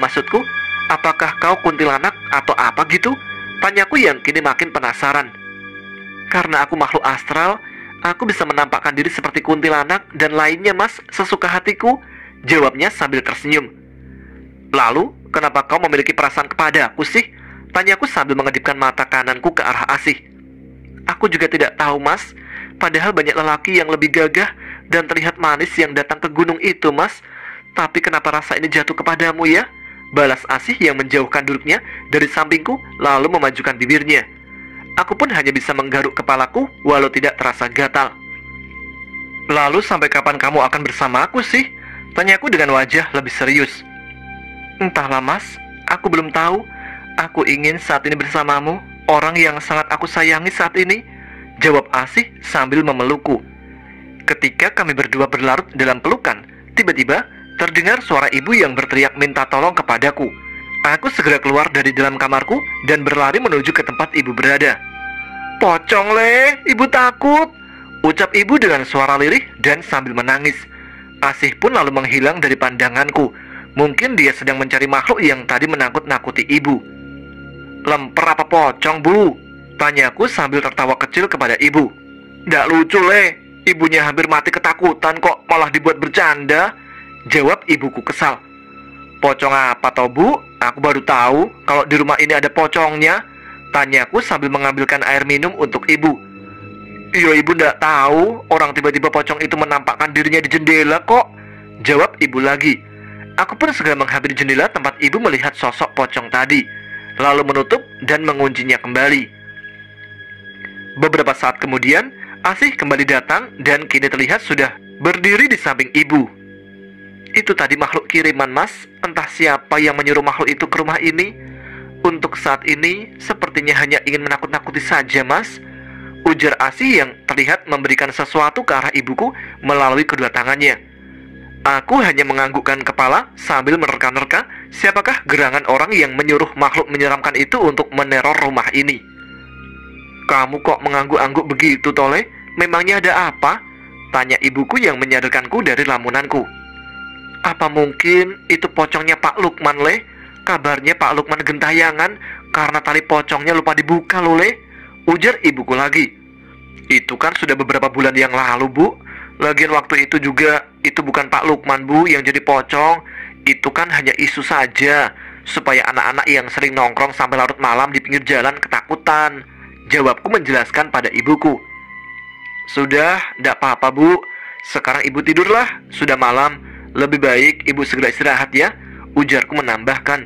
[SPEAKER 1] Maksudku, apakah kau kuntilanak atau apa gitu?" tanyaku yang kini makin penasaran. "Karena aku makhluk astral, aku bisa menampakkan diri seperti kuntilanak dan lainnya, Mas, sesuka hatiku," jawabnya sambil tersenyum. "Lalu, kenapa kau memiliki perasaan kepadaku sih?" tanyaku sambil mengedipkan mata kananku ke arah Asih. "Aku juga tidak tahu, Mas. Padahal banyak lelaki yang lebih gagah dan terlihat manis yang datang ke gunung itu, Mas. Tapi kenapa rasa ini jatuh kepadamu ya?" balas Asih yang menjauhkan duduknya dari sampingku lalu memajukan bibirnya. Aku pun hanya bisa menggaruk kepalaku walau tidak terasa gatal. "Lalu sampai kapan kamu akan bersamaku sih?" tanyaku dengan wajah lebih serius. "Entahlah, Mas. Aku belum tahu. Aku ingin saat ini bersamamu, orang yang sangat aku sayangi saat ini," jawab Asih sambil memelukku. Ketika kami berdua berlarut dalam pelukan, tiba-tiba terdengar suara ibu yang berteriak minta tolong kepadaku. Aku segera keluar dari dalam kamarku dan berlari menuju ke tempat ibu berada. "Pocong le, ibu takut," ucap ibu dengan suara lirih dan sambil menangis. Asih pun lalu menghilang dari pandanganku. Mungkin dia sedang mencari makhluk yang tadi menakut-nakuti ibu. "Lemper apa pocong, Bu?" tanyaku sambil tertawa kecil kepada ibu. "Nggak lucu le, ibunya hampir mati ketakutan kok malah dibuat bercanda," jawab ibuku kesal. "Pocong apa toh, Bu? Aku baru tahu kalau di rumah ini ada pocongnya," tanyaku sambil mengambilkan air minum untuk ibu. "Iya, ibu nggak tahu orang tiba-tiba pocong itu menampakkan dirinya di jendela kok," jawab ibu lagi. Aku pun segera menghampiri jendela tempat ibu melihat sosok pocong tadi, lalu menutup dan menguncinya kembali. Beberapa saat kemudian, Asih kembali datang dan kini terlihat sudah berdiri di samping ibu. "Itu tadi makhluk kiriman, Mas. Entah siapa yang menyuruh makhluk itu ke rumah ini. Untuk saat ini, sepertinya hanya ingin menakut-nakuti saja, Mas," ujar Asih yang terlihat memberikan sesuatu ke arah ibuku melalui kedua tangannya. Aku hanya menganggukkan kepala sambil menerka-nerka siapakah gerangan orang yang menyuruh makhluk menyeramkan itu untuk meneror rumah ini. "Kamu kok mengangguk-angguk begitu, Tole? Memangnya ada apa?" tanya ibuku yang menyadarkanku dari lamunanku. "Apa mungkin itu pocongnya Pak Lukman, Le? Kabarnya Pak Lukman gentayangan karena tali pocongnya lupa dibuka loh, Le. Ujar ibuku lagi. Itu kan sudah beberapa bulan yang lalu, Bu. Lagian waktu itu juga, itu bukan Pak Lukman, Bu, yang jadi pocong. Itu kan hanya isu saja, supaya anak-anak yang sering nongkrong sampai larut malam di pinggir jalan ketakutan. Jawabku menjelaskan pada ibuku. Sudah, tidak apa-apa, Bu. Sekarang ibu tidurlah, sudah malam. Lebih baik ibu segera istirahat ya, ujarku menambahkan.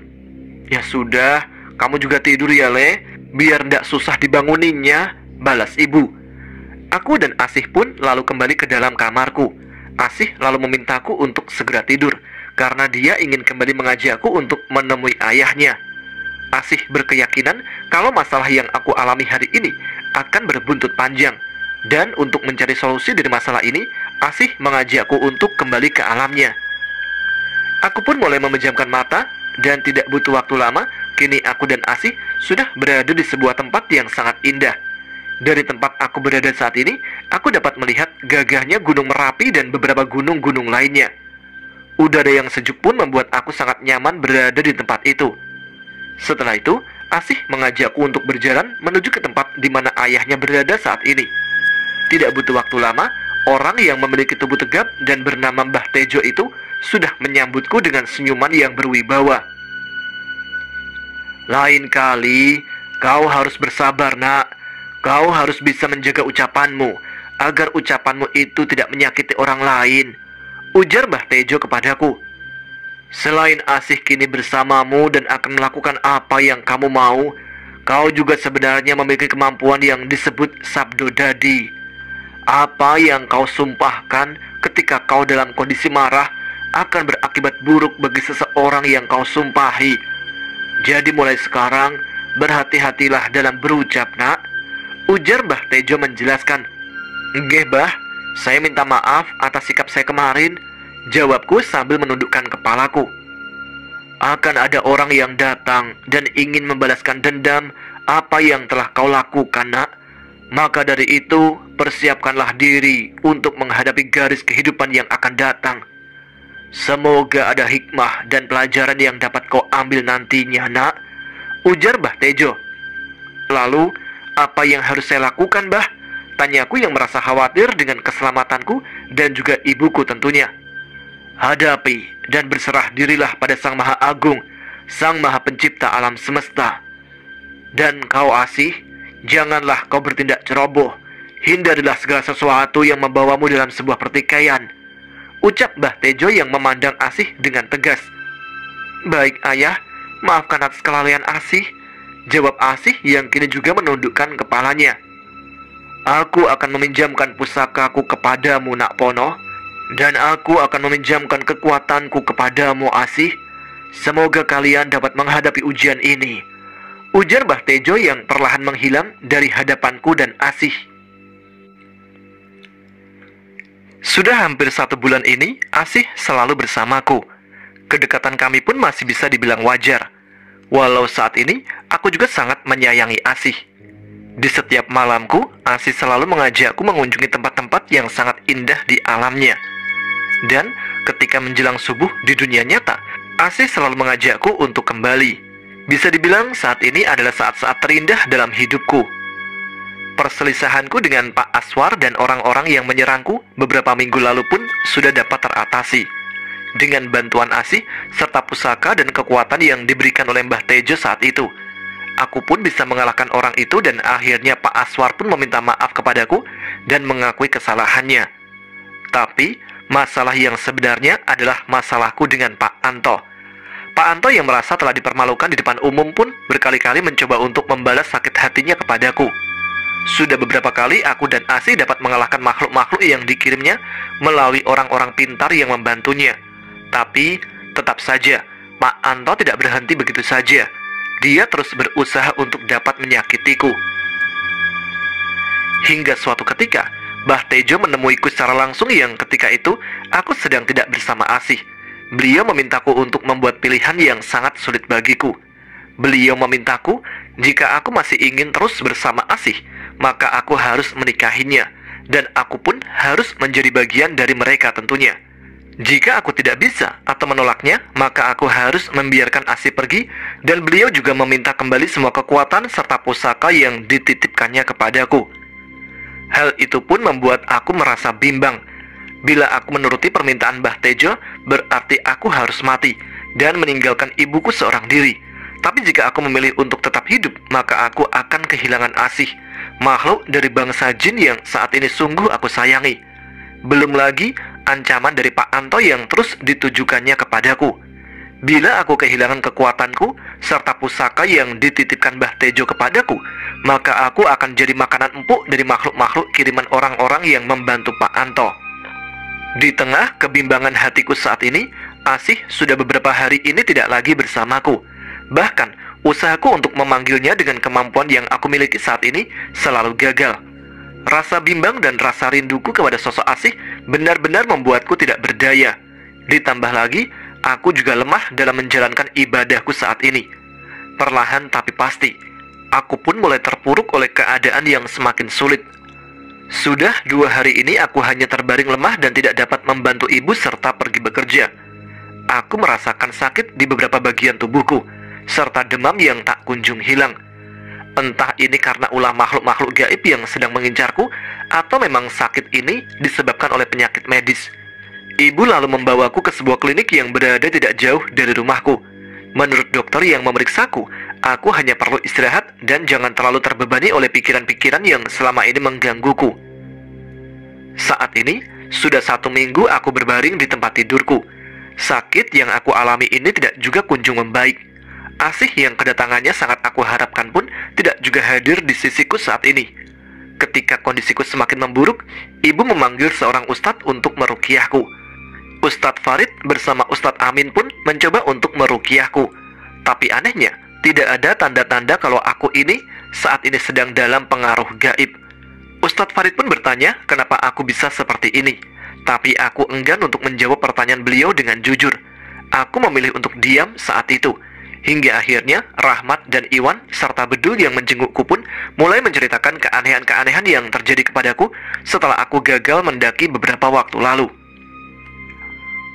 [SPEAKER 1] Ya sudah, kamu juga tidur ya, Le. Biar tidak susah dibanguninnya, balas ibu. Aku dan Asih pun lalu kembali ke dalam kamarku. Asih lalu memintaku untuk segera tidur, karena dia ingin kembali mengajakku untuk menemui ayahnya. Asih berkeyakinan kalau masalah yang aku alami hari ini akan berbuntut panjang. Dan untuk mencari solusi dari masalah ini, Asih mengajakku untuk kembali ke alamnya. Aku pun mulai memejamkan mata, dan tidak butuh waktu lama, kini aku dan Asih sudah berada di sebuah tempat yang sangat indah. Dari tempat aku berada saat ini, aku dapat melihat gagahnya Gunung Merapi dan beberapa gunung-gunung lainnya. Udara yang sejuk pun membuat aku sangat nyaman berada di tempat itu. Setelah itu, Asih mengajakku untuk berjalan menuju ke tempat di mana ayahnya berada saat ini. Tidak butuh waktu lama, orang yang memiliki tubuh tegap dan bernama Mbah Tejo itu sudah menyambutku dengan senyuman yang berwibawa. Lain kali, kau harus bersabar, Nak. Kau harus bisa menjaga ucapanmu, agar ucapanmu itu tidak menyakiti orang lain, ujar Mbah Tejo kepadaku. Selain Asih kini bersamamu dan akan melakukan apa yang kamu mau, kau juga sebenarnya memiliki kemampuan yang disebut Sabdo Dadi. Apa yang kau sumpahkan ketika kau dalam kondisi marah akan berakibat buruk bagi seseorang yang kau sumpahi. Jadi mulai sekarang, berhati-hatilah dalam berucap, Nak, ujar Mbah Tejo menjelaskan. Nggih, Mbah, saya minta maaf atas sikap saya kemarin, jawabku sambil menundukkan kepalaku. Akan ada orang yang datang dan ingin membalaskan dendam apa yang telah kau lakukan, Nak. Maka dari itu, persiapkanlah diri untuk menghadapi garis kehidupan yang akan datang. Semoga ada hikmah dan pelajaran yang dapat kau ambil nantinya, Nak, ujar Mbah Tejo. Lalu, apa yang harus saya lakukan, Mbah? Tanyaku yang merasa khawatir dengan keselamatanku dan juga ibuku tentunya. Hadapi dan berserah dirilah pada Sang Maha Agung, Sang Maha Pencipta alam semesta. Dan kau Asih, janganlah kau bertindak ceroboh. Hindarilah segala sesuatu yang membawamu dalam sebuah pertikaian, ucap Mbah Tejo yang memandang Asih dengan tegas. Baik ayah, maafkan atas kelalaian Asih, jawab Asih yang kini juga menundukkan kepalanya. Aku akan meminjamkan pusakaku kepadamu, Nak Pono, dan aku akan meminjamkan kekuatanku kepadamu, Asih. Semoga kalian dapat menghadapi ujian ini, ujar Mbah Tejo yang perlahan menghilang dari hadapanku dan Asih. Sudah hampir 1 bulan ini, Asih selalu bersamaku. Kedekatan kami pun masih bisa dibilang wajar. Walau saat ini, aku juga sangat menyayangi Asih. Di setiap malamku, Asih selalu mengajakku mengunjungi tempat-tempat yang sangat indah di alamnya. Dan ketika menjelang subuh di dunia nyata, Asih selalu mengajakku untuk kembali. Bisa dibilang saat ini adalah saat-saat terindah dalam hidupku. Perselisihanku dengan Pak Aswar dan orang-orang yang menyerangku beberapa minggu lalu pun sudah dapat teratasi. Dengan bantuan Asih serta pusaka dan kekuatan yang diberikan oleh Mbah Tejo saat itu, aku pun bisa mengalahkan orang itu dan akhirnya Pak Aswar pun meminta maaf kepadaku dan mengakui kesalahannya. Tapi masalah yang sebenarnya adalah masalahku dengan Pak Anto. Pak Anto yang merasa telah dipermalukan di depan umum pun berkali-kali mencoba untuk membalas sakit hatinya kepadaku. Sudah beberapa kali aku dan Asih dapat mengalahkan makhluk-makhluk yang dikirimnya melalui orang-orang pintar yang membantunya. Tapi tetap saja Pak Anto tidak berhenti begitu saja. Dia terus berusaha untuk dapat menyakitiku. Hingga suatu ketika, Mbah Tejo menemuiku secara langsung yang ketika itu aku sedang tidak bersama Asih. Beliau memintaku untuk membuat pilihan yang sangat sulit bagiku. Beliau memintaku jika aku masih ingin terus bersama Asih, maka aku harus menikahinya, dan aku pun harus menjadi bagian dari mereka tentunya. Jika aku tidak bisa atau menolaknya, maka aku harus membiarkan Asih pergi, dan beliau juga meminta kembali semua kekuatan serta pusaka yang dititipkannya kepadaku. Hal itu pun membuat aku merasa bimbang. Bila aku menuruti permintaan Mbah Tejo, berarti aku harus mati dan meninggalkan ibuku seorang diri. Tapi jika aku memilih untuk tetap hidup, maka aku akan kehilangan Asih, makhluk dari bangsa jin yang saat ini sungguh aku sayangi. Belum lagi ancaman dari Pak Anto yang terus ditujukannya kepadaku. Bila aku kehilangan kekuatanku serta pusaka yang dititipkan Mbah Tejo kepadaku, maka aku akan jadi makanan empuk dari makhluk-makhluk kiriman orang-orang yang membantu Pak Anto. Di tengah kebimbangan hatiku saat ini, Asih sudah beberapa hari ini tidak lagi bersamaku. Bahkan, usahaku untuk memanggilnya dengan kemampuan yang aku miliki saat ini selalu gagal. Rasa bimbang dan rasa rinduku kepada sosok Asih benar-benar membuatku tidak berdaya. Ditambah lagi, aku juga lemah dalam menjalankan ibadahku saat ini. Perlahan tapi pasti, aku pun mulai terpuruk oleh keadaan yang semakin sulit. Sudah 2 hari ini aku hanya terbaring lemah dan tidak dapat membantu ibu serta pergi bekerja. Aku merasakan sakit di beberapa bagian tubuhku, serta demam yang tak kunjung hilang. Entah ini karena ulah makhluk-makhluk gaib yang sedang mengincarku, atau memang sakit ini disebabkan oleh penyakit medis. Ibu lalu membawaku ke sebuah klinik yang berada tidak jauh dari rumahku. Menurut dokter yang memeriksaku, aku hanya perlu istirahat dan jangan terlalu terbebani oleh pikiran-pikiran yang selama ini menggangguku. Saat ini, sudah 1 minggu aku berbaring di tempat tidurku. Sakit yang aku alami ini tidak juga kunjung membaik. Asih yang kedatangannya sangat aku harapkan pun tidak juga hadir di sisiku saat ini. Ketika kondisiku semakin memburuk, ibu memanggil seorang ustadz untuk meruqyahku. Ustadz Farid bersama Ustadz Amin pun mencoba untuk meruqyahku. Tapi anehnya, tidak ada tanda-tanda kalau aku ini saat ini sedang dalam pengaruh gaib. Ustadz Farid pun bertanya kenapa aku bisa seperti ini. Tapi aku enggan untuk menjawab pertanyaan beliau dengan jujur. Aku memilih untuk diam saat itu. Hingga akhirnya Rahmat dan Iwan serta Bedul yang menjengukku pun mulai menceritakan keanehan-keanehan yang terjadi kepadaku setelah aku gagal mendaki beberapa waktu lalu.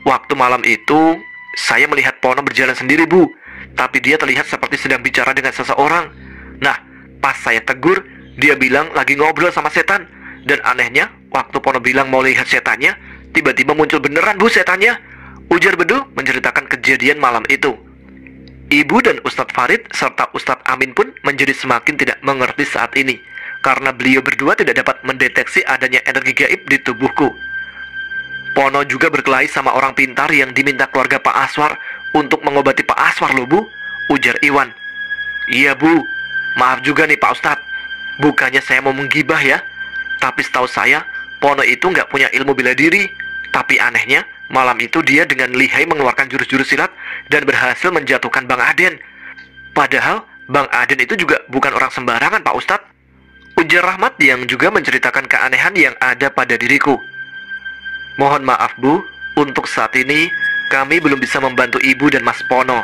[SPEAKER 1] Waktu malam itu, saya melihat Pono berjalan sendiri, Bu. Tapi dia terlihat seperti sedang bicara dengan seseorang. Nah, pas saya tegur, dia bilang lagi ngobrol sama setan. Dan anehnya, waktu Pono bilang mau lihat setannya, tiba-tiba muncul beneran, Bu, setannya. Ujar Bedul menceritakan kejadian malam itu. Ibu dan Ustadz Farid serta Ustadz Amin pun menjadi semakin tidak mengerti saat ini, karena beliau berdua tidak dapat mendeteksi adanya energi gaib di tubuhku. Pono juga berkelahi sama orang pintar yang diminta keluarga Pak Aswar untuk mengobati Pak Aswar loh, Bu, ujar Iwan. Iya, Bu, maaf juga nih Pak Ustadz, bukannya saya mau menggibah ya, tapi setahu saya Pono itu nggak punya ilmu bela diri. Tapi anehnya, malam itu dia dengan lihai mengeluarkan jurus-jurus silat dan berhasil menjatuhkan Bang Aden. Padahal Bang Aden itu juga bukan orang sembarangan, Pak Ustadz, ujar Rahmat yang juga menceritakan keanehan yang ada pada diriku. Mohon maaf, Bu, untuk saat ini kami belum bisa membantu Ibu dan Mas Pono.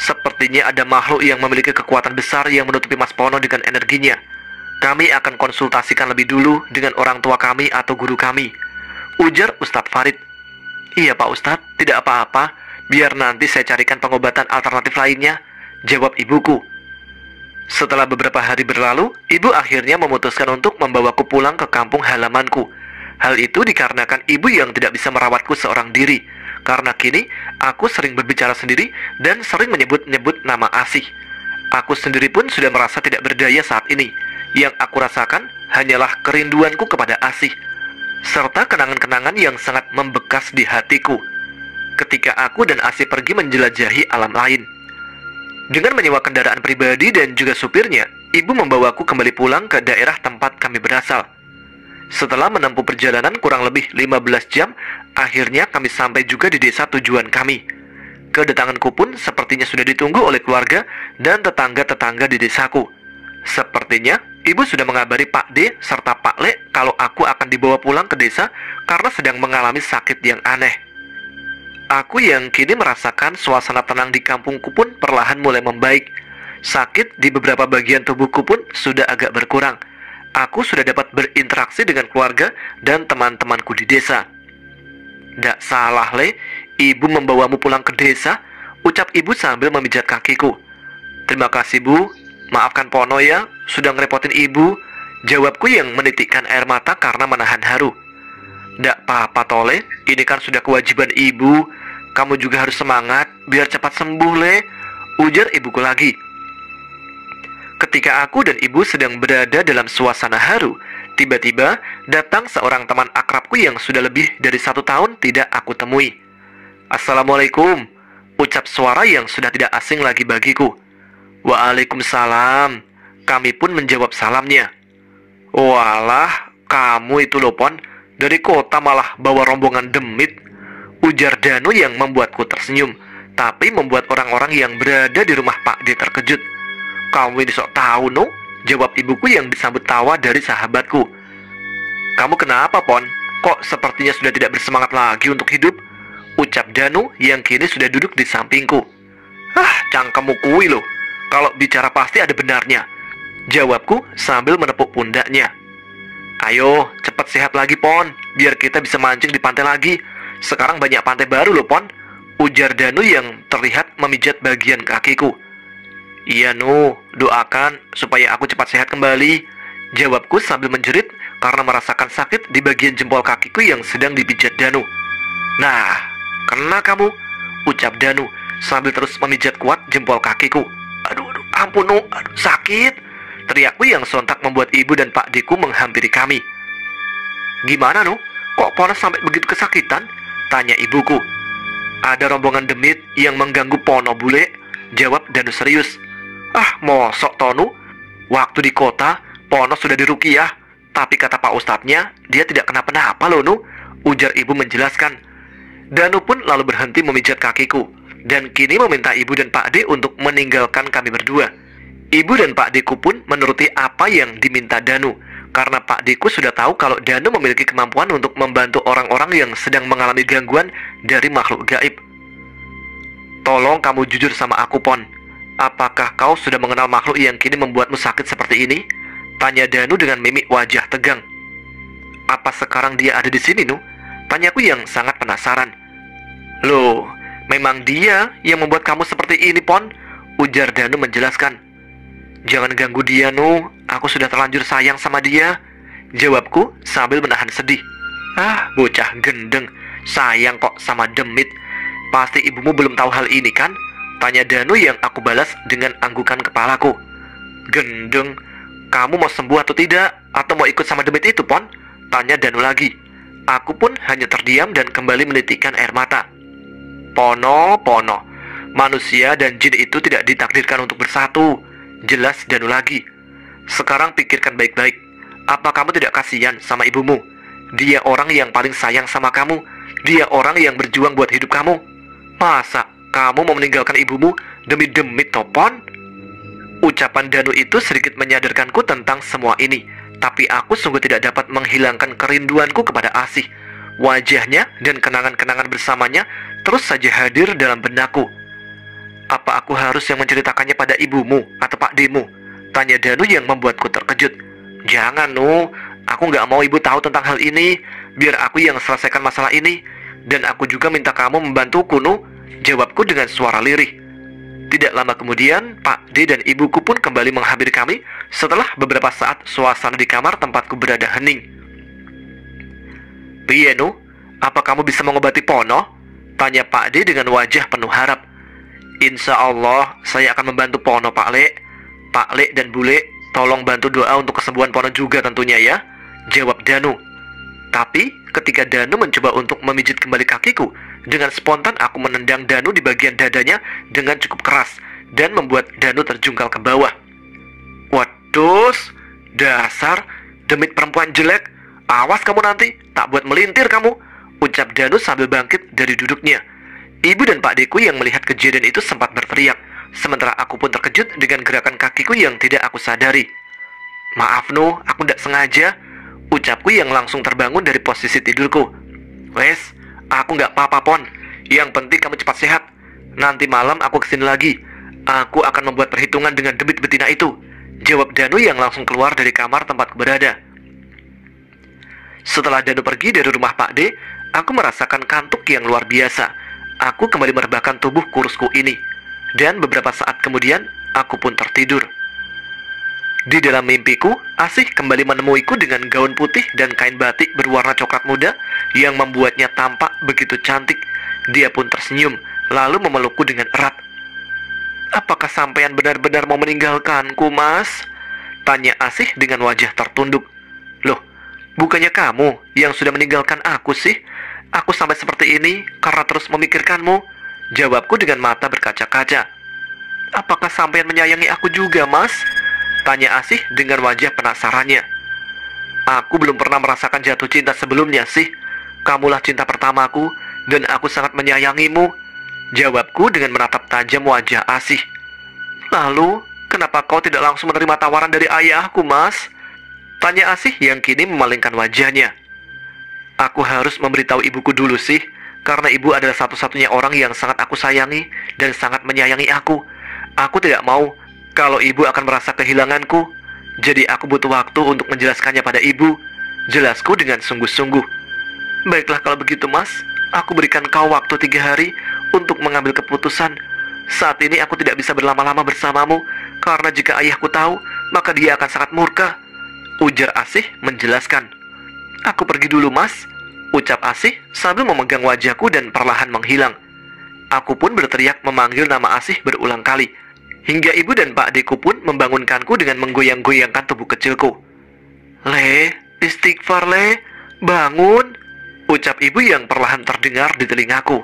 [SPEAKER 1] Sepertinya ada makhluk yang memiliki kekuatan besar yang menutupi Mas Pono dengan energinya. Kami akan konsultasikan lebih dulu dengan orang tua kami atau guru kami, ujar Ustadz Farid. Iya Pak Ustadz, tidak apa-apa, biar nanti saya carikan pengobatan alternatif lainnya, jawab ibuku. Setelah beberapa hari berlalu, ibu akhirnya memutuskan untuk membawaku pulang ke kampung halamanku. Hal itu dikarenakan ibu yang tidak bisa merawatku seorang diri, karena kini aku sering berbicara sendiri dan sering menyebut-nyebut nama Asih. Aku sendiri pun sudah merasa tidak berdaya saat ini. Yang aku rasakan hanyalah kerinduanku kepada Asih, serta kenangan-kenangan yang sangat membekas di hatiku ketika aku dan Asih pergi menjelajahi alam lain. Dengan menyewa kendaraan pribadi dan juga supirnya, ibu membawaku kembali pulang ke daerah tempat kami berasal. Setelah menempuh perjalanan kurang lebih 15 jam, akhirnya kami sampai juga di desa tujuan kami. Kedatanganku pun sepertinya sudah ditunggu oleh keluarga dan tetangga-tetangga di desaku. Sepertinya ibu sudah mengabari Pak D serta Pak Le kalau aku akan dibawa pulang ke desa karena sedang mengalami sakit yang aneh. Aku yang kini merasakan suasana tenang di kampungku pun perlahan mulai membaik. Sakit di beberapa bagian tubuhku pun sudah agak berkurang. Aku sudah dapat berinteraksi dengan keluarga dan teman-temanku di desa. "Ndak salah, Le. Ibu membawamu pulang ke desa," ucap ibu sambil memijat kakiku. "Terima kasih, Bu. Maafkan Pono ya, sudah ngerepotin ibu," jawabku yang menitikkan air mata karena menahan haru. "Ndak apa-apa, Tole. Ini kan sudah kewajiban ibu. Kamu juga harus semangat, biar cepat sembuh, Le," ujar ibuku lagi. Ketika aku dan ibu sedang berada dalam suasana haru, tiba-tiba datang seorang teman akrabku yang sudah lebih dari 1 tahun tidak aku temui. "Assalamualaikum," ucap suara yang sudah tidak asing lagi bagiku. "Waalaikumsalam," kami pun menjawab salamnya. "Walah, kamu itu loh, Pon, dari kota malah bawa rombongan demit," ujar Danu yang membuatku tersenyum, tapi membuat orang-orang yang berada di rumah Pak D terkejut. "Kamu ini sok tahu, no?" jawab ibuku yang disambut tawa dari sahabatku. "Kamu kenapa, Pon? Kok sepertinya sudah tidak bersemangat lagi untuk hidup?" ucap Danu yang kini sudah duduk di sampingku. "Ah, cangkemmu kui loh. Kalau bicara pasti ada benarnya," jawabku sambil menepuk pundaknya. "Ayo, cepat sehat lagi, Pon, biar kita bisa mancing di pantai lagi. Sekarang banyak pantai baru loh, Pon," ujar Danu yang terlihat memijat bagian kakiku. "Iya, Nu, doakan supaya aku cepat sehat kembali," jawabku sambil menjerit karena merasakan sakit di bagian jempol kakiku yang sedang dipijat Danu. "Nah, kena kamu," ucap Danu sambil terus memijat kuat jempol kakiku. Aduh, ampun, Nu, aduh, sakit," teriakku yang sontak membuat ibu dan Pak Diku menghampiri kami. "Gimana, Nu? Kok Pono sampai begitu kesakitan?" tanya ibuku. "Ada rombongan demit yang mengganggu Pono, bule," jawab Danu serius. "Ah, mosok Tonu? Waktu di kota, Pono sudah diruqyah, tapi kata Pak Ustadznya, dia tidak kenapa-napa loh, Nu," ujar ibu menjelaskan. Danu pun lalu berhenti memijat kakiku, dan kini meminta ibu dan Pak D untuk meninggalkan kami berdua. Ibu dan Pak D ku pun menuruti apa yang diminta Danu, karena Pak D ku sudah tahu kalau Danu memiliki kemampuan untuk membantu orang-orang yang sedang mengalami gangguan dari makhluk gaib. "Tolong kamu jujur sama aku, Pon. Apakah kau sudah mengenal makhluk yang kini membuatmu sakit seperti ini?" tanya Danu dengan mimik wajah tegang. "Apa sekarang dia ada di sini, Nu?" tanyaku yang sangat penasaran. "Loh, memang dia yang membuat kamu seperti ini, Pon," ujar Danu menjelaskan. "Jangan ganggu dia, Nu. Aku sudah terlanjur sayang sama dia," jawabku sambil menahan sedih. "Ah, bocah gendeng, sayang kok sama demit. Pasti ibumu belum tahu hal ini, kan?" tanya Danu yang aku balas dengan anggukan kepalaku. "Gendeng, kamu mau sembuh atau tidak? Atau mau ikut sama demit itu, Pon?" tanya Danu lagi. Aku pun hanya terdiam dan kembali menitikkan air mata. Pono, manusia dan jin itu tidak ditakdirkan untuk bersatu," jelas Danu lagi. "Sekarang pikirkan baik-baik. Apa kamu tidak kasihan sama ibumu? Dia orang yang paling sayang sama kamu. Dia orang yang berjuang buat hidup kamu. Masa kamu mau meninggalkan ibumu demi demit, Topon?" Ucapan Danu itu sedikit menyadarkanku tentang semua ini, tapi aku sungguh tidak dapat menghilangkan kerinduanku kepada Asih. Wajahnya dan kenangan-kenangan bersamanya terus saja hadir dalam benakku. "Apa aku harus yang menceritakannya pada ibumu atau Pak Dimu?" tanya Danu yang membuatku terkejut. "Jangan, Nu. Aku nggak mau ibu tahu tentang hal ini. Biar aku yang selesaikan masalah ini. Dan aku juga minta kamu membantuku, Nu," jawabku dengan suara lirih. Tidak lama kemudian, Pak D dan ibuku pun kembali menghampiri kami setelah beberapa saat suasana di kamar tempatku berada hening. "Piye, Nu? Apa kamu bisa mengobati Pono?" tanya Pak D dengan wajah penuh harap. "Insya Allah, saya akan membantu Pono, Pak Le. Pak Le dan Bule, tolong bantu doa untuk kesembuhan Pono juga tentunya ya," jawab Danu. Tapi ketika Danu mencoba untuk memijit kembali kakiku, dengan spontan aku menendang Danu di bagian dadanya dengan cukup keras dan membuat Danu terjungkal ke bawah. "Waduh, dasar demit perempuan jelek. Awas kamu nanti, tak buat melintir kamu," ucap Danu sambil bangkit dari duduknya. Ibu dan Pak Deku yang melihat kejadian itu sempat berteriak, sementara aku pun terkejut dengan gerakan kakiku yang tidak aku sadari. "Maaf, Nu, aku tidak sengaja," ucapku yang langsung terbangun dari posisi tidurku. "Wes, aku nggak apa-apa, Pon. Yang penting kamu cepat sehat. Nanti malam aku kesini lagi. Aku akan membuat perhitungan dengan demit betina itu," jawab Danu yang langsung keluar dari kamar tempatku berada. Setelah Danu pergi dari rumah Pak D, Aku merasakan kantuk yang luar biasa. Aku kembali merebahkan tubuh kurusku ini. Dan beberapa saat kemudian, aku pun tertidur. Di dalam mimpiku, Asih kembali menemuiku dengan gaun putih dan kain batik berwarna coklat muda yang membuatnya tampak begitu cantik. Dia pun tersenyum, lalu memelukku dengan erat. "Apakah sampean benar-benar mau meninggalkanku, Mas?" tanya Asih dengan wajah tertunduk. "Loh, bukannya kamu yang sudah meninggalkan aku sih? Aku sampai seperti ini karena terus memikirkanmu," jawabku dengan mata berkaca-kaca. "Apakah sampean menyayangi aku juga, Mas?" tanya Asih dengan wajah penasarannya. "Aku belum pernah merasakan jatuh cinta sebelumnya sih. Kamulah cinta pertamaku dan aku sangat menyayangimu," jawabku dengan menatap tajam wajah Asih. "Lalu, kenapa kau tidak langsung menerima tawaran dari ayahku, Mas?" tanya Asih yang kini memalingkan wajahnya. "Aku harus memberitahu ibuku dulu sih, karena ibu adalah satu-satunya orang yang sangat aku sayangi dan sangat menyayangi aku. Aku tidak mau kalau ibu akan merasa kehilanganku. Jadi aku butuh waktu untuk menjelaskannya pada ibu," jelasku dengan sungguh-sungguh. "Baiklah kalau begitu, Mas. Aku berikan kau waktu 3 hari untuk mengambil keputusan. Saat ini aku tidak bisa berlama-lama bersamamu, karena jika ayahku tahu, maka dia akan sangat murka," ujar Asih menjelaskan. "Aku pergi dulu, Mas," ucap Asih sambil memegang wajahku dan perlahan menghilang. Aku pun berteriak memanggil nama Asih berulang kali, hingga ibu dan Pak Deku pun membangunkanku dengan menggoyang-goyangkan tubuh kecilku. "Le, istighfar Le, bangun," ucap ibu yang perlahan terdengar di telingaku.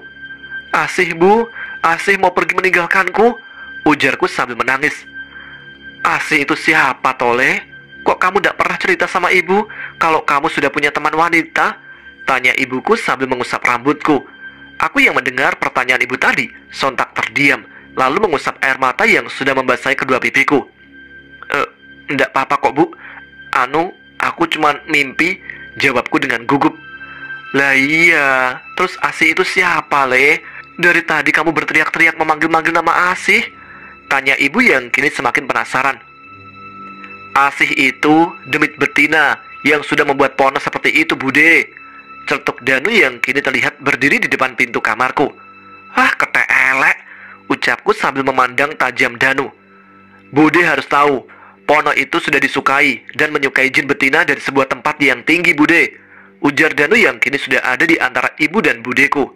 [SPEAKER 1] "Asih Bu, Asih mau pergi meninggalkanku," ujarku sambil menangis. "Asih itu siapa Tole? Kok kamu tidak pernah cerita sama ibu kalau kamu sudah punya teman wanita?" tanya ibuku sambil mengusap rambutku. Aku yang mendengar pertanyaan ibu tadi sontak terdiam, lalu mengusap air mata yang sudah membasahi kedua pipiku. Ndak apa-apa kok Bu. Aku cuma mimpi," jawabku dengan gugup. "Lah iya, terus Asih itu siapa, Le? Dari tadi kamu berteriak-teriak memanggil-manggil nama Asih," tanya ibu yang kini semakin penasaran. "Asih itu demit betina yang sudah membuat Pono seperti itu, Bude," celetuk Danu yang kini terlihat berdiri di depan pintu kamarku. "Ah, keteelek," ucapku sambil memandang tajam Danu. "Bude harus tahu, Pono itu sudah disukai dan menyukai jin betina dari sebuah tempat yang tinggi, Bude," ujar Danu yang kini sudah ada di antara ibu dan budeku.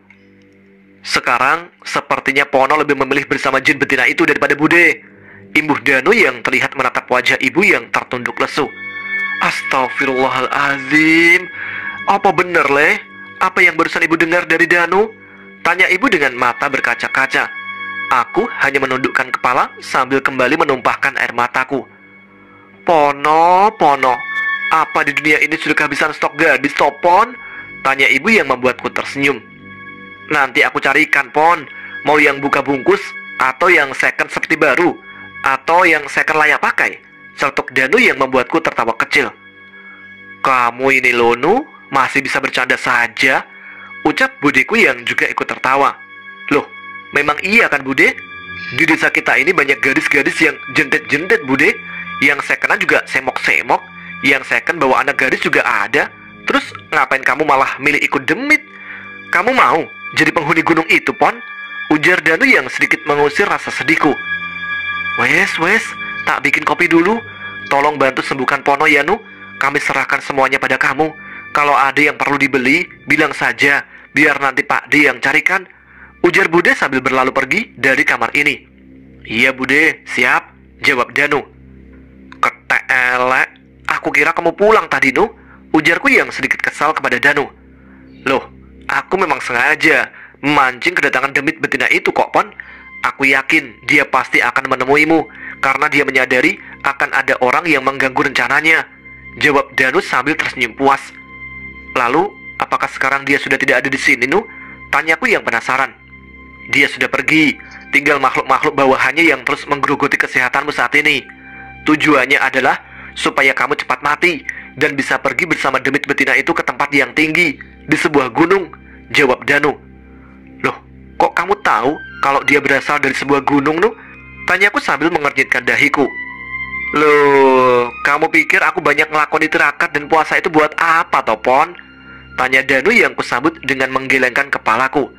[SPEAKER 1] "Sekarang, sepertinya Pono lebih memilih bersama jin betina itu daripada Bude," imbuh Danu yang terlihat menatap wajah ibu yang tertunduk lesu. "Astagfirullahalazim. Apa benar, Le? Apa yang barusan ibu dengar dari Danu?" tanya ibu dengan mata berkaca-kaca. Aku hanya menundukkan kepala sambil kembali menumpahkan air mataku. Pono, apa di dunia ini sudah kehabisan stok gadis, Pon?" tanya ibu yang membuatku tersenyum. "Nanti aku carikan, Pon. Mau yang buka bungkus, atau yang second seperti baru, atau yang second layak pakai?" celetuk Danu yang membuatku tertawa kecil. "Kamu ini Lonu, masih bisa bercanda saja," ucap budeku yang juga ikut tertawa. "Loh, memang iya kan Bude? Di desa kita ini banyak gadis-gadis yang jendet-jendet Bude. Yang secondan juga semok-semok. Yang second bawa anak gadis juga ada. Terus ngapain kamu malah milih ikut demit? Kamu mau jadi penghuni gunung itu, Pon?" ujar Danu yang sedikit mengusir rasa sedihku. Wes, tak bikin kopi dulu. Tolong bantu sembuhkan Pono ya, Nu. Kami serahkan semuanya pada kamu. Kalau ada yang perlu dibeli, bilang saja, biar nanti Pak D yang carikan," ujar Bude sambil berlalu pergi dari kamar ini. "Iya Bude, siap," jawab Danu. "Keteelek, aku kira kamu pulang tadi, Nu," ujarku yang sedikit kesal kepada Danu. "Loh, aku memang sengaja memancing kedatangan demit betina itu kok, Pon. Aku yakin dia pasti akan menemuimu, karena dia menyadari akan ada orang yang mengganggu rencananya," jawab Danu sambil tersenyum puas. "Lalu, apakah sekarang dia sudah tidak ada di sini, Nu?" tanyaku yang penasaran. "Dia sudah pergi, tinggal makhluk-makhluk bawahannya yang terus menggerogoti kesehatanmu saat ini. Tujuannya adalah supaya kamu cepat mati dan bisa pergi bersama demit betina itu ke tempat yang tinggi di sebuah gunung," jawab Danu. "Loh, kok kamu tahu kalau dia berasal dari sebuah gunung, Nu?" tanyaku sambil mengernyitkan dahiku. "Loh, kamu pikir aku banyak ngelakoni tirakat dan puasa itu buat apa, toh, Pon?" Tanya Danu yang kusambut dengan menggelengkan kepalaku.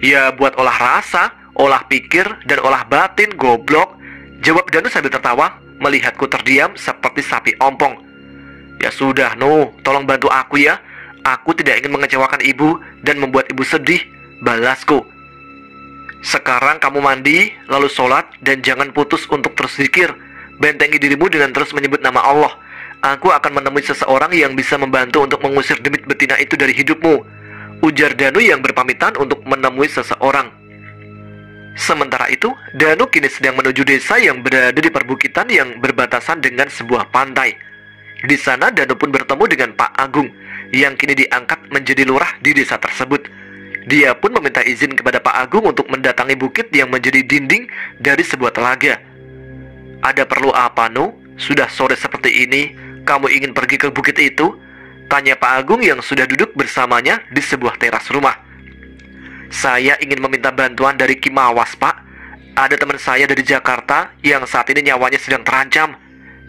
[SPEAKER 1] Ya buat olah rasa, olah pikir, dan olah batin, goblok. Jawab Danu sambil tertawa, melihatku terdiam seperti sapi ompong. Ya sudah, Nu, tolong bantu aku ya. Aku tidak ingin mengecewakan ibu dan membuat ibu sedih, balasku. Sekarang kamu mandi, lalu sholat, dan jangan putus untuk terus zikir. Bentengi dirimu dengan terus menyebut nama Allah. Aku akan menemui seseorang yang bisa membantu untuk mengusir demit betina itu dari hidupmu, ujar Danu yang berpamitan untuk menemui seseorang. Sementara itu, Danu kini sedang menuju desa yang berada di perbukitan yang berbatasan dengan sebuah pantai. Di sana Danu pun bertemu dengan Pak Agung yang kini diangkat menjadi lurah di desa tersebut. Dia pun meminta izin kepada Pak Agung untuk mendatangi bukit yang menjadi dinding dari sebuah telaga. Ada perlu apa, Nu? Sudah sore seperti ini, kamu ingin pergi ke bukit itu? Tanya Pak Agung yang sudah duduk bersamanya di sebuah teras rumah. Saya ingin meminta bantuan dari Kimawas, Pak. Ada teman saya dari Jakarta yang saat ini nyawanya sedang terancam,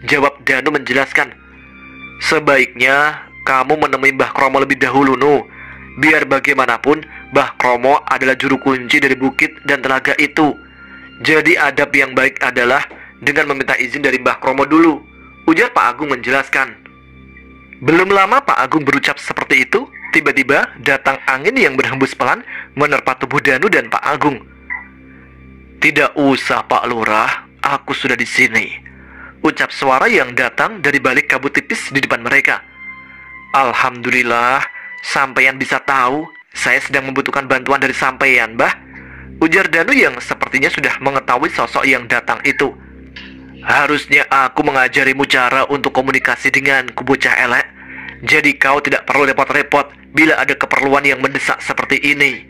[SPEAKER 1] jawab Danu menjelaskan. Sebaiknya kamu menemui Mbah Kromo lebih dahulu, Nu. Biar bagaimanapun, Mbah Kromo adalah juru kunci dari bukit dan telaga itu. Jadi adab yang baik adalah dengan meminta izin dari Mbah Kromo dulu, ujar Pak Agung menjelaskan. Belum lama Pak Agung berucap seperti itu, tiba-tiba datang angin yang berhembus pelan menerpa tubuh Danu dan Pak Agung. Tidak usah Pak Lurah, aku sudah di sini, ucap suara yang datang dari balik kabut tipis di depan mereka. Alhamdulillah, sampeyan bisa tahu saya sedang membutuhkan bantuan dari sampeyan, Mbah, ujar Danu yang sepertinya sudah mengetahui sosok yang datang itu. Harusnya aku mengajarimu cara untuk komunikasi denganku, bocah elek. Jadi kau tidak perlu repot-repot bila ada keperluan yang mendesak seperti ini,